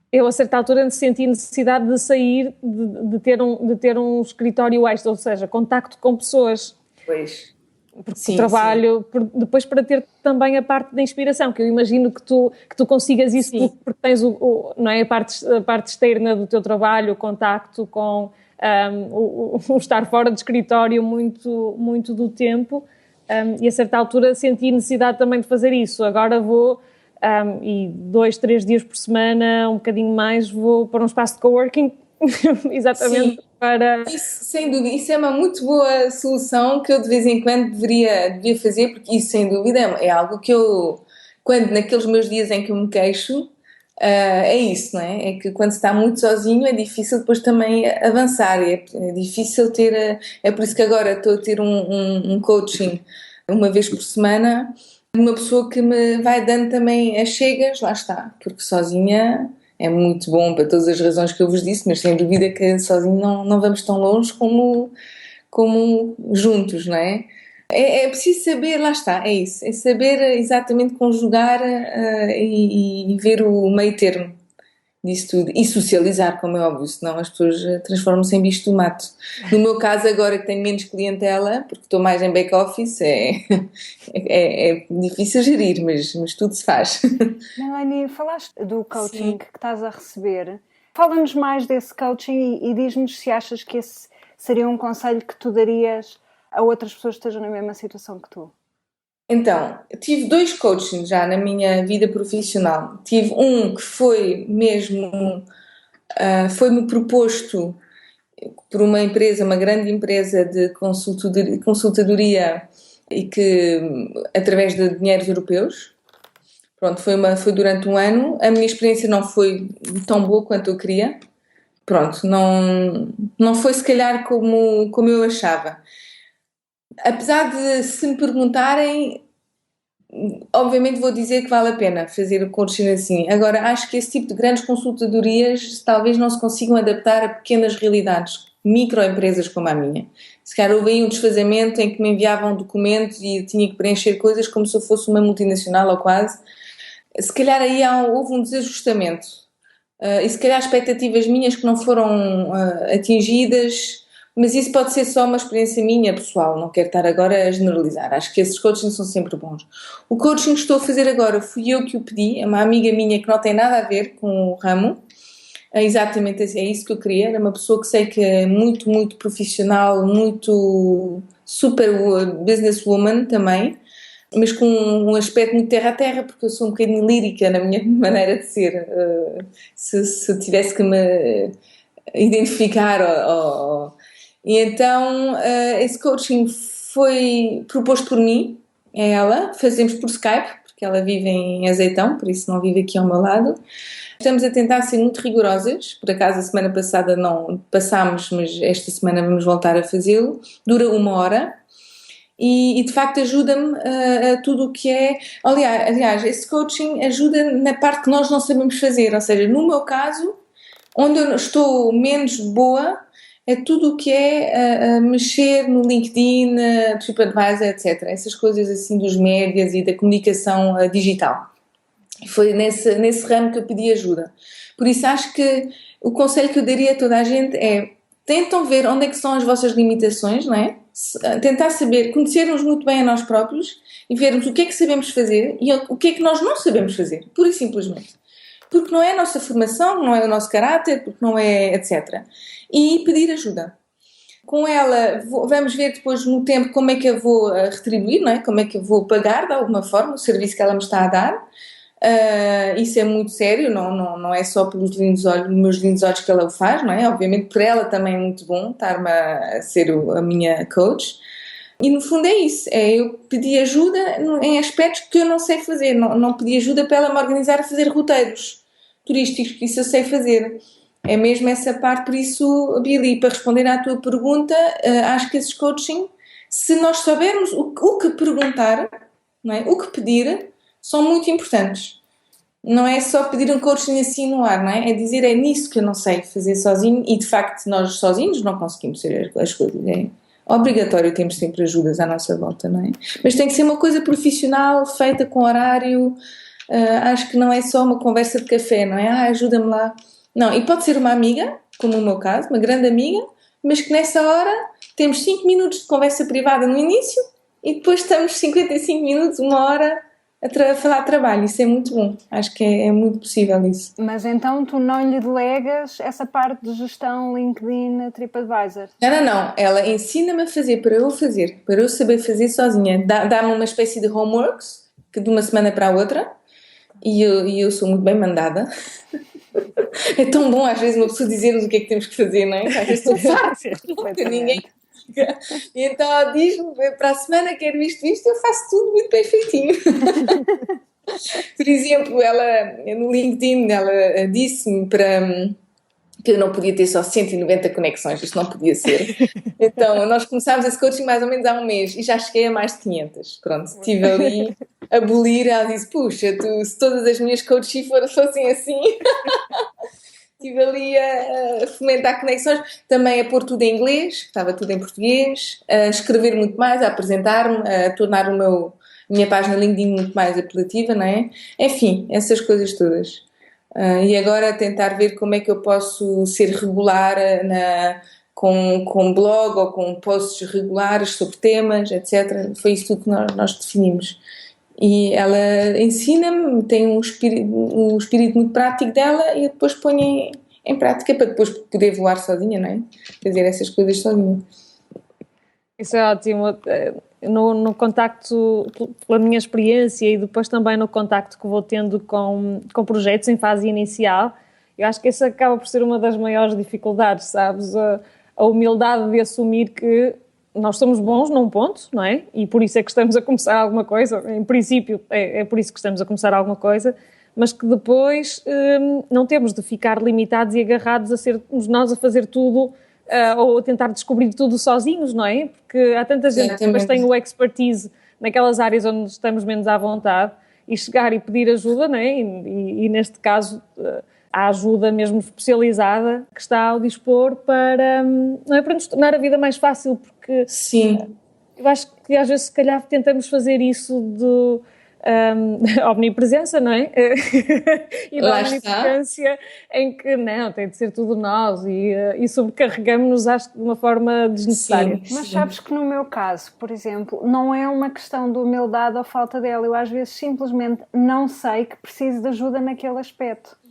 eu, a certa altura, senti necessidade de sair, de ter um escritório extra, ou seja, contacto com pessoas. Pois. Porque sim, trabalho, depois para ter também a parte da inspiração, que eu imagino que tu consigas isso porque tens não é, a parte externa do teu trabalho, o contacto com o estar fora de escritório muito, muito do tempo, e a certa altura senti necessidade também de fazer isso. Agora vou, e 2, 3 dias por semana, um bocadinho mais, vou para um espaço de coworking, exatamente. Sim. Isso, sem dúvida, isso é uma muito boa solução que eu de vez em quando devia fazer, porque isso sem dúvida é algo que eu, quando naqueles meus dias em que eu me queixo, é isso, não é? É que quando se está muito sozinho é difícil depois também avançar, é difícil ter, é por isso que agora estou a ter um coaching uma vez por semana, uma pessoa que me vai dando também as chegas, lá está, porque sozinha é muito bom para todas as razões que eu vos disse, mas sem dúvida que sozinho não vamos tão longe como juntos, não é? É preciso saber, lá está, é isso, é saber exatamente conjugar e ver o meio termo disso tudo. E socializar, como é óbvio, senão as pessoas transformam-se em bicho do mato. No meu caso, agora que tenho menos clientela, porque estou mais em back-office, é difícil gerir, mas tudo se faz. Melanie, falaste do coaching que estás a receber. Fala-nos mais desse coaching e diz-nos se achas que esse seria um conselho que tu darias a outras pessoas que estejam na mesma situação que tu. Então, tive 2 coachings já na minha vida profissional. Tive um que foi mesmo, foi-me proposto por uma empresa, uma grande empresa de consultadoria e que, através de dinheiros europeus, pronto, foi durante um ano. A minha experiência não foi tão boa quanto eu queria. Pronto, não foi se calhar como eu achava. Apesar de, se me perguntarem, obviamente vou dizer que vale a pena fazer o coaching assim. Agora, acho que esse tipo de grandes consultadorias talvez não se consigam adaptar a pequenas realidades, microempresas como a minha. Se calhar houve aí um desfazamento em que me enviavam documentos e eu tinha que preencher coisas como se eu fosse uma multinacional ou quase. Se calhar aí houve um desajustamento. E se calhar expectativas minhas que não foram atingidas. Mas isso pode ser só uma experiência minha, pessoal, não quero estar agora a generalizar. Acho que esses coachings são sempre bons. O coaching que estou a fazer agora fui eu que o pedi, é uma amiga minha que não tem nada a ver com o ramo. Exatamente, é isso que eu queria. Era uma pessoa que sei que é muito, muito profissional, muito super businesswoman também, mas com um aspecto muito terra a terra, porque eu sou um bocadinho lírica na minha maneira de ser. Se eu tivesse que me identificar E então esse coaching foi proposto por mim, é ela, fazemos por Skype, porque que ela vive em Azeitão, por isso não vive aqui ao meu lado. Estamos a tentar ser muito rigorosas, por acaso a semana passada não passámos, mas esta semana vamos voltar a fazê-lo. Dura 1 hora e de facto ajuda-me a tudo o que é... Aliás, esse coaching ajuda na parte que nós não sabemos fazer, ou seja, no meu caso, onde eu estou menos boa, é tudo o que é mexer no LinkedIn, TripAdvisor, etc. Essas coisas assim dos médias e da comunicação digital. Foi nesse ramo que eu pedi ajuda. Por isso acho que o conselho que eu daria a toda a gente é: tentam ver onde é que são as vossas limitações, não é? Tentar saber, conhecer-nos muito bem a nós próprios e vermos o que é que sabemos fazer e o que é que nós não sabemos fazer, pura e simplesmente. Porque não é a nossa formação, não é o nosso caráter, porque não é, etc. E pedir ajuda. Com ela, vamos ver depois no tempo como é que eu vou retribuir, não é? Como é que eu vou pagar de alguma forma o serviço que ela me está a dar. Isso é muito sério, não é só pelos meus lindos olhos que ela o faz, não é? Obviamente por ela também é muito bom estar-me a ser a minha coach. E no fundo é isso, eu pedi ajuda em aspectos que eu não sei fazer, não pedi ajuda para ela me organizar a fazer roteiros turísticos, que isso eu sei fazer. É mesmo essa parte, por isso, Billy, para responder à tua pergunta, acho que esses coaching, se nós soubermos o que perguntar, não é? O que pedir, são muito importantes. Não é só pedir um coaching assim no ar, não é? É dizer, é nisso que eu não sei fazer sozinho e, de facto, nós sozinhos não conseguimos ser as coisas. É obrigatório, temos sempre ajudas à nossa volta, não é? Mas tem que ser uma coisa profissional, feita com horário. Acho que não é só uma conversa de café, não é? Ajuda-me lá. Não, e pode ser uma amiga, como no meu caso, uma grande amiga, mas que nessa hora temos 5 minutos de conversa privada no início e depois estamos 55 minutos, 1 hora a falar de trabalho. Isso é muito bom. Acho que é muito possível isso. Mas então tu não lhe delegas essa parte de gestão LinkedIn, TripAdvisor? Não. Ela ensina-me a fazer para eu saber fazer sozinha. Dá-me uma espécie de homeworks, que de uma semana para a outra, e eu sou muito bem mandada. É tão bom às vezes uma pessoa dizer-nos o que é que temos que fazer, não é? Às vezes estou fácil, porque ninguém... E então ela diz-me, para a semana quero isto, eu faço tudo muito bem feitinho. Por exemplo, ela no LinkedIn, ela disse-me que eu não podia ter só 190 conexões, isto não podia ser. Então nós começámos esse coaching mais ou menos há um mês e já cheguei a mais de 500. Pronto, estive ali a abolir. Ela disse, puxa, se todas as minhas coaches fossem assim... Estive ali a fomentar conexões, também a pôr tudo em inglês, estava tudo em português, a escrever muito mais, a apresentar-me, a tornar minha página LinkedIn muito mais apelativa, não é? Enfim, essas coisas todas. E agora tentar ver como é que eu posso ser regular com blog ou com posts regulares sobre temas, etc. Foi isso tudo que nós definimos. E ela ensina-me, tem um espírito muito prático dela e eu depois ponho em prática para depois poder voar sozinha, não é? Fazer essas coisas sozinha. Isso é ótimo. No contacto, pela minha experiência e depois também no contacto que vou tendo com projetos em fase inicial, eu acho que essa acaba por ser uma das maiores dificuldades, sabes? A humildade de assumir que nós somos bons num ponto, não é? E por isso é que estamos a começar alguma coisa, em princípio é por isso que estamos a começar alguma coisa, mas que depois não temos de ficar limitados e agarrados a sermos nós a fazer tudo ou a tentar descobrir tudo sozinhos, não é? Porque há tanta gente que depois tem o expertise naquelas áreas onde estamos menos à vontade e chegar e pedir ajuda, não é? E neste caso... a ajuda mesmo especializada que está ao dispor para nos tornar a vida mais fácil, porque sim, eu acho que às vezes se calhar tentamos fazer isso de omnipresença, não é? E da omnipotência em que não, tem de ser tudo nós e sobrecarregamos-nos, acho, de uma forma desnecessária. Sim. Mas sabes que no meu caso, por exemplo, não é uma questão de humildade ou falta dela, eu às vezes simplesmente não sei que preciso de ajuda naquele aspecto.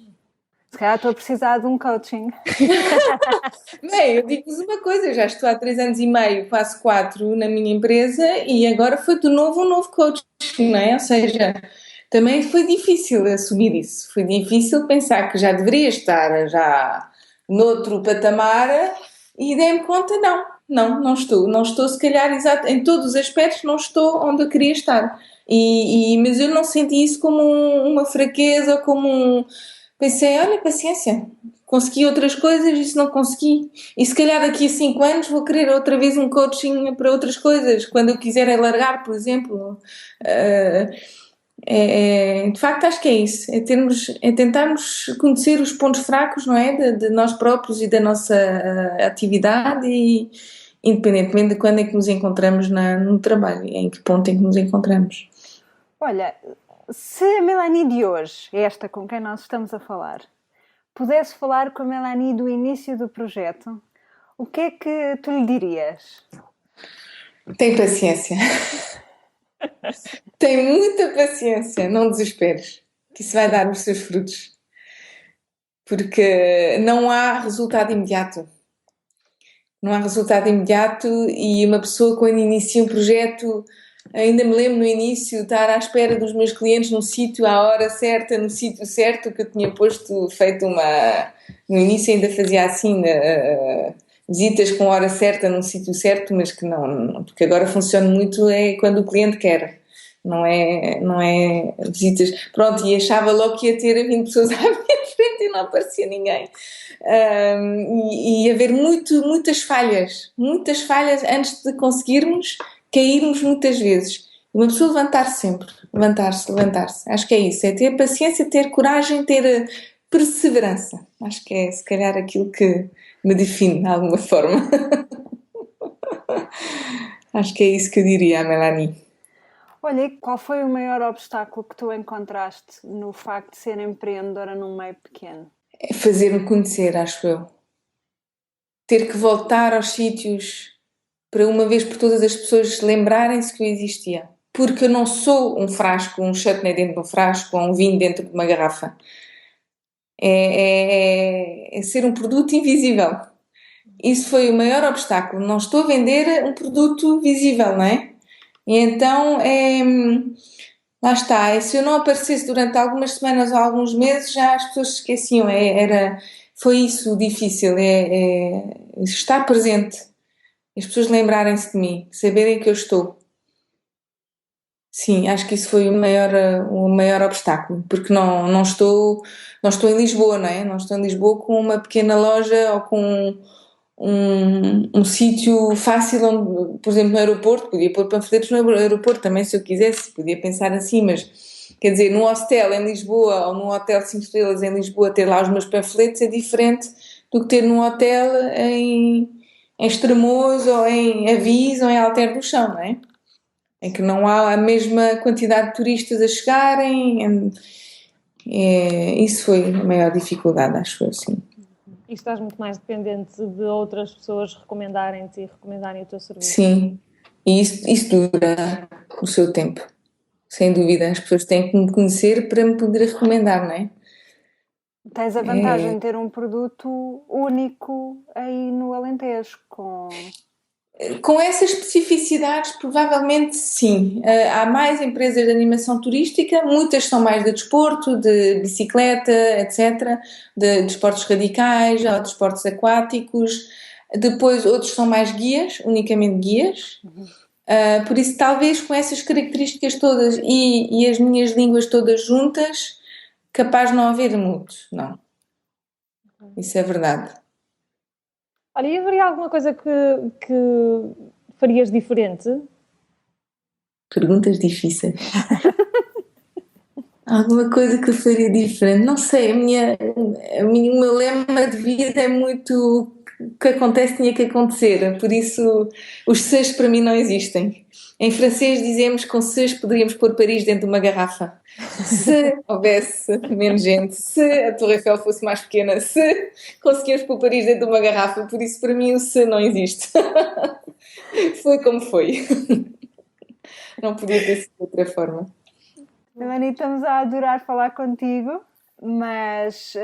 Se calhar estou a precisar de um coaching. Bem, eu digo-vos uma coisa, eu já estou há 3 anos e meio, quase 4 na minha empresa e agora foi de novo um novo coaching, não é? Ou seja, também foi difícil assumir isso, foi difícil pensar que já deveria estar já noutro patamar e dei-me conta, não estou se calhar em todos os aspectos não estou onde eu queria estar. Mas eu não senti isso como uma fraqueza ou como um... Pensei, olha, paciência, consegui outras coisas e se não consegui. E se calhar daqui a 5 anos vou querer outra vez um coaching para outras coisas, quando eu quiser alargar, por exemplo. De facto, acho que é isso, é tentarmos conhecer os pontos fracos, não é? De nós próprios e da nossa atividade, e independentemente de quando é que nos encontramos no trabalho, em que ponto é que nos encontramos. Olha, se a Melanie de hoje, esta com quem nós estamos a falar, pudesse falar com a Melanie do início do projeto, o que é que tu lhe dirias? Tem paciência. Tem muita paciência, não desesperes, que isso vai dar os seus frutos. Porque não há resultado imediato. Não há resultado imediato, e uma pessoa, quando inicia um projeto, ainda me lembro no início estar à espera dos meus clientes num sítio à hora certa, no sítio certo, que eu tinha feito no início ainda fazia assim, visitas com hora certa num sítio certo, mas que não, porque agora funciona muito quando o cliente quer, não é visitas, pronto, e achava logo que ia ter 20 pessoas à minha frente e não aparecia ninguém. E haver muitas falhas antes de conseguirmos, cairmos muitas vezes. Uma pessoa levantar-se sempre, levantar-se. Acho que é isso, é ter paciência, ter coragem, ter perseverança. Acho que é se calhar aquilo que me define de alguma forma. Acho que é isso que eu diria à Melanie. Olha, qual foi o maior obstáculo que tu encontraste no facto de ser empreendedora num meio pequeno? É fazer-me conhecer, acho eu. Ter que voltar aos sítios para uma vez por todas as pessoas lembrarem-se que eu existia. Porque eu não sou um frasco, um chutney dentro de um frasco ou um vinho dentro de uma garrafa. É ser um produto invisível. Isso foi o maior obstáculo. Não estou a vender um produto visível, não é? E então, lá está. Se eu não aparecesse durante algumas semanas ou alguns meses, já as pessoas se esqueciam. Foi isso o difícil, estar presente. As pessoas lembrarem-se de mim, saberem que eu estou. Sim, acho que isso foi o maior obstáculo, porque não estou em Lisboa, não é? Não estou em Lisboa com uma pequena loja ou com um sítio fácil onde, por exemplo, no aeroporto, podia pôr panfletos no aeroporto também se eu quisesse, podia pensar assim, mas quer dizer, num hostel em Lisboa ou num hotel 5 estrelas em Lisboa, ter lá os meus panfletos é diferente do que ter num hotel em Estremoz ou em Avis ou em Alter do Chão, não é? Em que não há a mesma quantidade de turistas a chegarem. Isso foi a maior dificuldade, acho eu, sim. E estás muito mais dependente de outras pessoas recomendarem-te e recomendarem o teu serviço. Sim, e isso dura o seu tempo, sem dúvida. As pessoas têm que me conhecer para me poder recomendar, não é? Tens a vantagem de ter um produto único aí no Alentejo, Com essas especificidades, provavelmente sim. Há mais empresas de animação turística, muitas são mais de desporto, de bicicleta, etc., de desportos radicais ou de desportos aquáticos. Depois outros são mais guias, unicamente guias. Por isso, talvez com essas características todas e as minhas línguas todas juntas, capaz de não haver muito, não. Isso é verdade. Olha, e haveria alguma coisa que farias diferente? Perguntas difíceis. Alguma coisa que eu faria diferente? Não sei, o meu lema de vida é muito o que acontece tinha que acontecer, por isso os se's para mim não existem. Em francês dizemos que com se's poderíamos pôr Paris dentro de uma garrafa. Se houvesse menos gente, se a Torre Eiffel fosse mais pequena, se conseguíamos pôr Paris dentro de uma garrafa, por isso para mim o se não existe. Foi como foi. Não podia ter sido de outra forma. Melanie, estamos a adorar falar contigo, mas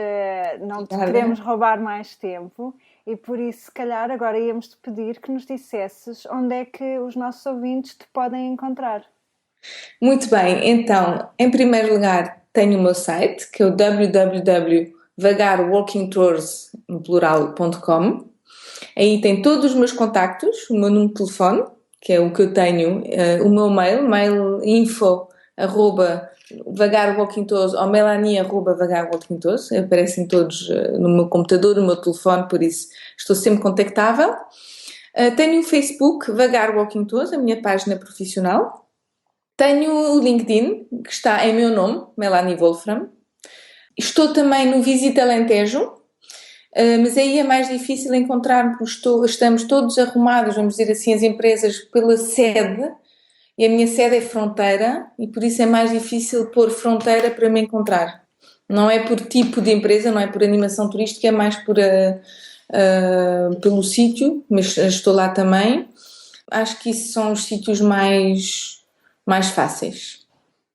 não te queremos roubar mais tempo e por isso, se calhar, agora íamos-te pedir que nos dissesses onde é que os nossos ouvintes te podem encontrar. Muito bem, então, em primeiro lugar, tenho o meu site, que é o www.vagarwalkingtours.com. Aí tem todos os meus contactos, o meu número de telefone, que é o que eu tenho, o meu mail info @vagarwalkintoso ou melanie@vagarwalkintoso. Aparecem todos no meu computador, no meu telefone, por isso estou sempre contactável. Tenho o Facebook Vagarwalkintoso, a minha página profissional. Tenho o LinkedIn, que está em meu nome, Melanie Wolfram. Estou também no Visita Alentejo, mas aí é mais difícil encontrar, porque estamos todos arrumados, vamos dizer assim, as empresas pela sede, e a minha sede é Fronteira, e por isso é mais difícil pôr Fronteira para me encontrar. Não é por tipo de empresa, não é por animação turística, é mais pelo sítio, mas estou lá também. Acho que isso são os sítios mais fáceis,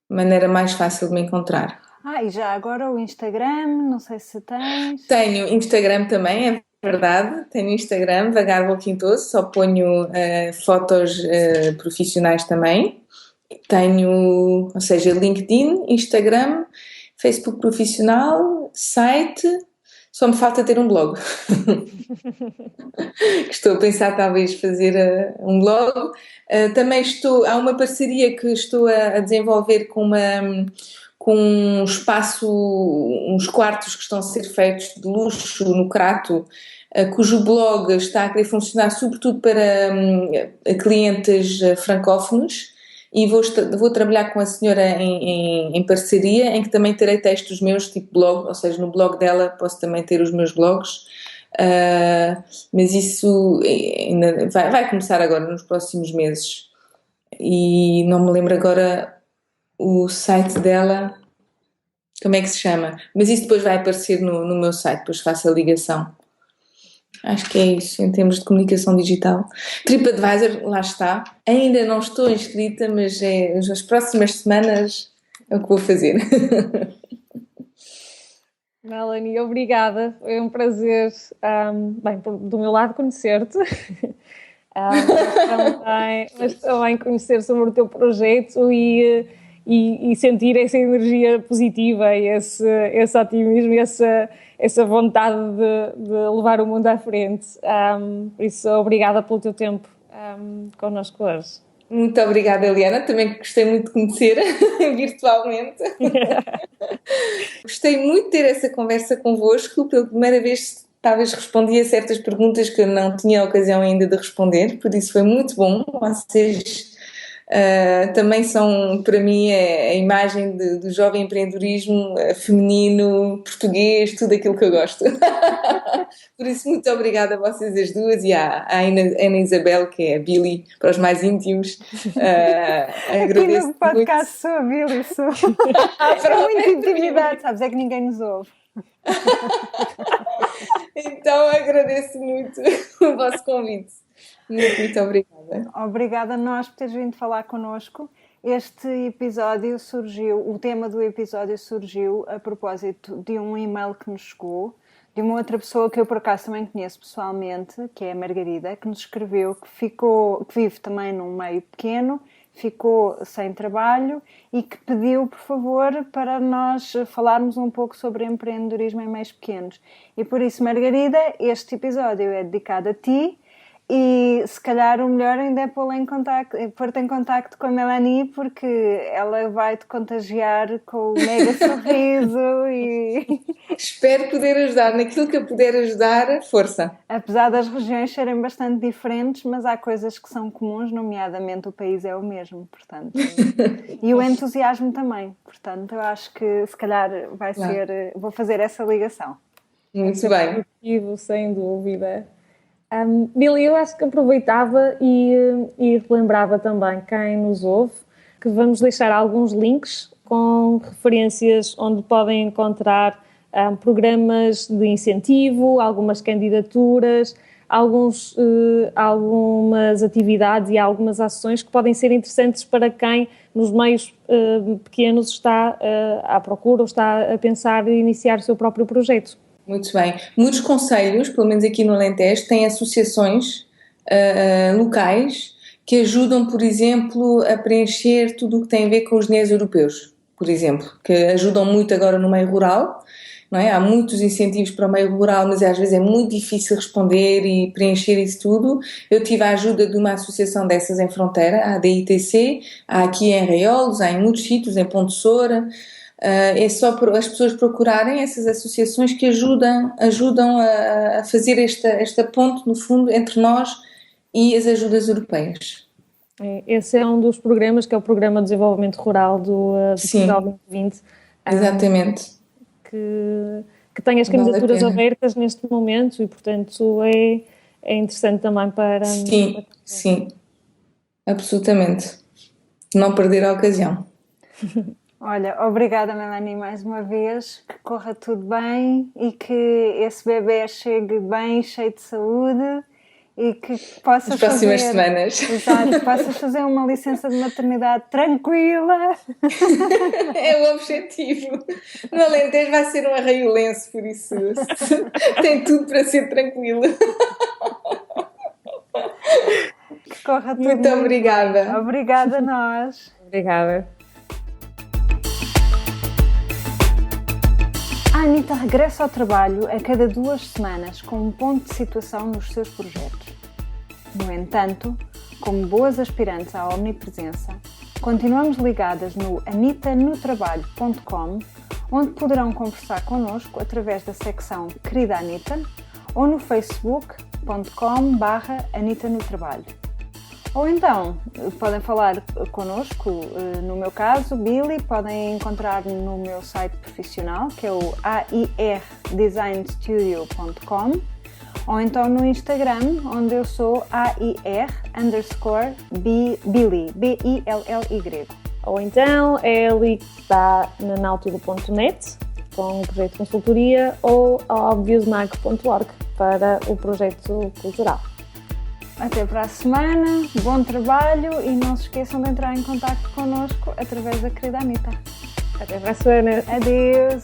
maneira mais fácil de me encontrar. E já agora o Instagram, não sei se tens. Tenho Instagram também, é verdade. Tenho Instagram, Vagarwalkintoso, só ponho fotos profissionais também. Tenho, ou seja, LinkedIn, Instagram, Facebook profissional, site. Só me falta ter um blog. Estou a pensar talvez fazer um blog. Também há uma parceria que estou a desenvolver com um espaço, uns quartos que estão a ser feitos de luxo no Crato, cujo blog está a querer funcionar sobretudo para clientes francófonos, e vou trabalhar com a senhora em parceria, em que também terei textos meus, tipo blog, ou seja, no blog dela posso também ter os meus blogs, mas isso ainda vai começar agora, nos próximos meses, e não me lembro agora o site dela, como é que se chama, mas isso depois vai aparecer no meu site, depois faço a ligação. Acho que é isso, em termos de comunicação digital. TripAdvisor, lá está. Ainda não estou inscrita, mas as próximas semanas é o que vou fazer. Melanie, obrigada. Foi um prazer, do meu lado, conhecer-te. Mas também conhecer sobre o teu projeto e sentir essa energia positiva e esse otimismo e essa vontade de levar o mundo à frente. Por isso, obrigada pelo teu tempo connosco hoje. Muito obrigada, Eliana. Também gostei muito de conhecer virtualmente. Gostei muito de ter essa conversa convosco. Pela primeira vez, talvez respondi a certas perguntas que eu não tinha ocasião ainda de responder, por isso foi muito bom. Vocês também são, para mim, a imagem do jovem empreendedorismo feminino, português, tudo aquilo que eu gosto. Por isso, muito obrigada a vocês as duas e à Ana Isabel, que é a Billy, para os mais íntimos. Aqui no podcast sou a Billy, sou. É muita intimidade, sabes? É que ninguém nos ouve. Então, agradeço muito o vosso convite. Muito obrigada. Obrigada a nós por teres vindo falar connosco. Este episódio o tema do episódio surgiu a propósito de um e-mail que nos chegou de uma outra pessoa que eu por acaso também conheço pessoalmente, que é a Margarida, que nos escreveu que vive também num meio pequeno, ficou sem trabalho e que pediu, por favor, para nós falarmos um pouco sobre empreendedorismo em meios pequenos. E por isso, Margarida, este episódio é dedicado a ti. E se calhar o melhor ainda é pôr-te em contacto com a Melanie, porque ela vai-te contagiar com o mega sorriso e... Espero poder ajudar naquilo que eu puder ajudar, força. Apesar das regiões serem bastante diferentes, mas há coisas que são comuns, nomeadamente o país é o mesmo, portanto. E o entusiasmo também, portanto, eu acho que se calhar vai ser... Vou fazer essa ligação. Muito bem. Positivo, sem dúvida. Billy, eu acho que aproveitava e relembrava também quem nos ouve que vamos deixar alguns links com referências onde podem encontrar programas de incentivo, algumas candidaturas, algumas atividades e algumas ações que podem ser interessantes para quem nos meios pequenos está à procura ou está a pensar em iniciar o seu próprio projeto. Muito bem. Muitos concelhos, pelo menos aqui no Alentejo, têm associações locais que ajudam, por exemplo, a preencher tudo o que tem a ver com os dinheiros europeus, por exemplo, que ajudam muito agora no meio rural, não é? Há muitos incentivos para o meio rural, mas às vezes é muito difícil responder e preencher isso tudo. Eu tive a ajuda de uma associação dessas em Fronteira, a DITC, há aqui em Raiolos, há em muitos sítios, em Ponte Soura. É só as pessoas procurarem essas associações que ajudam a fazer esta ponte, no fundo, entre nós e as ajudas europeias. Esse é um dos programas, que é o Programa de Desenvolvimento Rural do Portugal 2020. Exatamente. Que tem as candidaturas abertas neste momento e, portanto, é interessante também para... Sim, absolutamente. Não perder a ocasião. Olha, obrigada, Melanie, mais uma vez, que corra tudo bem e que esse bebê chegue bem, cheio de saúde e que possas nas próximas semanas. Exato, possas fazer uma licença de maternidade tranquila. É o objetivo. No Alentejo vai ser um arraiolense, por isso tem tudo para ser tranquilo. Que corra tudo muito obrigada. Bem. Obrigada a nós. Obrigada. A Anitta regressa ao trabalho a cada 2 semanas com um ponto de situação nos seus projetos. No entanto, como boas aspirantes à omnipresença, continuamos ligadas no anitanotrabalho.com, onde poderão conversar connosco através da secção Querida Anitta ou no facebook.com/anitanotrabalho. Ou então, podem falar connosco, no meu caso, Billy, podem encontrar no meu site profissional, que é o airdesignstudio.com, ou então no Instagram, onde eu sou AIR_Billy, BILLY. Ou então é ali que está na nautilus.net, com o projeto de consultoria, ou a obviousmag.org para o projeto cultural. Até para a semana, bom trabalho e não se esqueçam de entrar em contacto connosco através da Querida Anitta. Até para a semana. Adeus!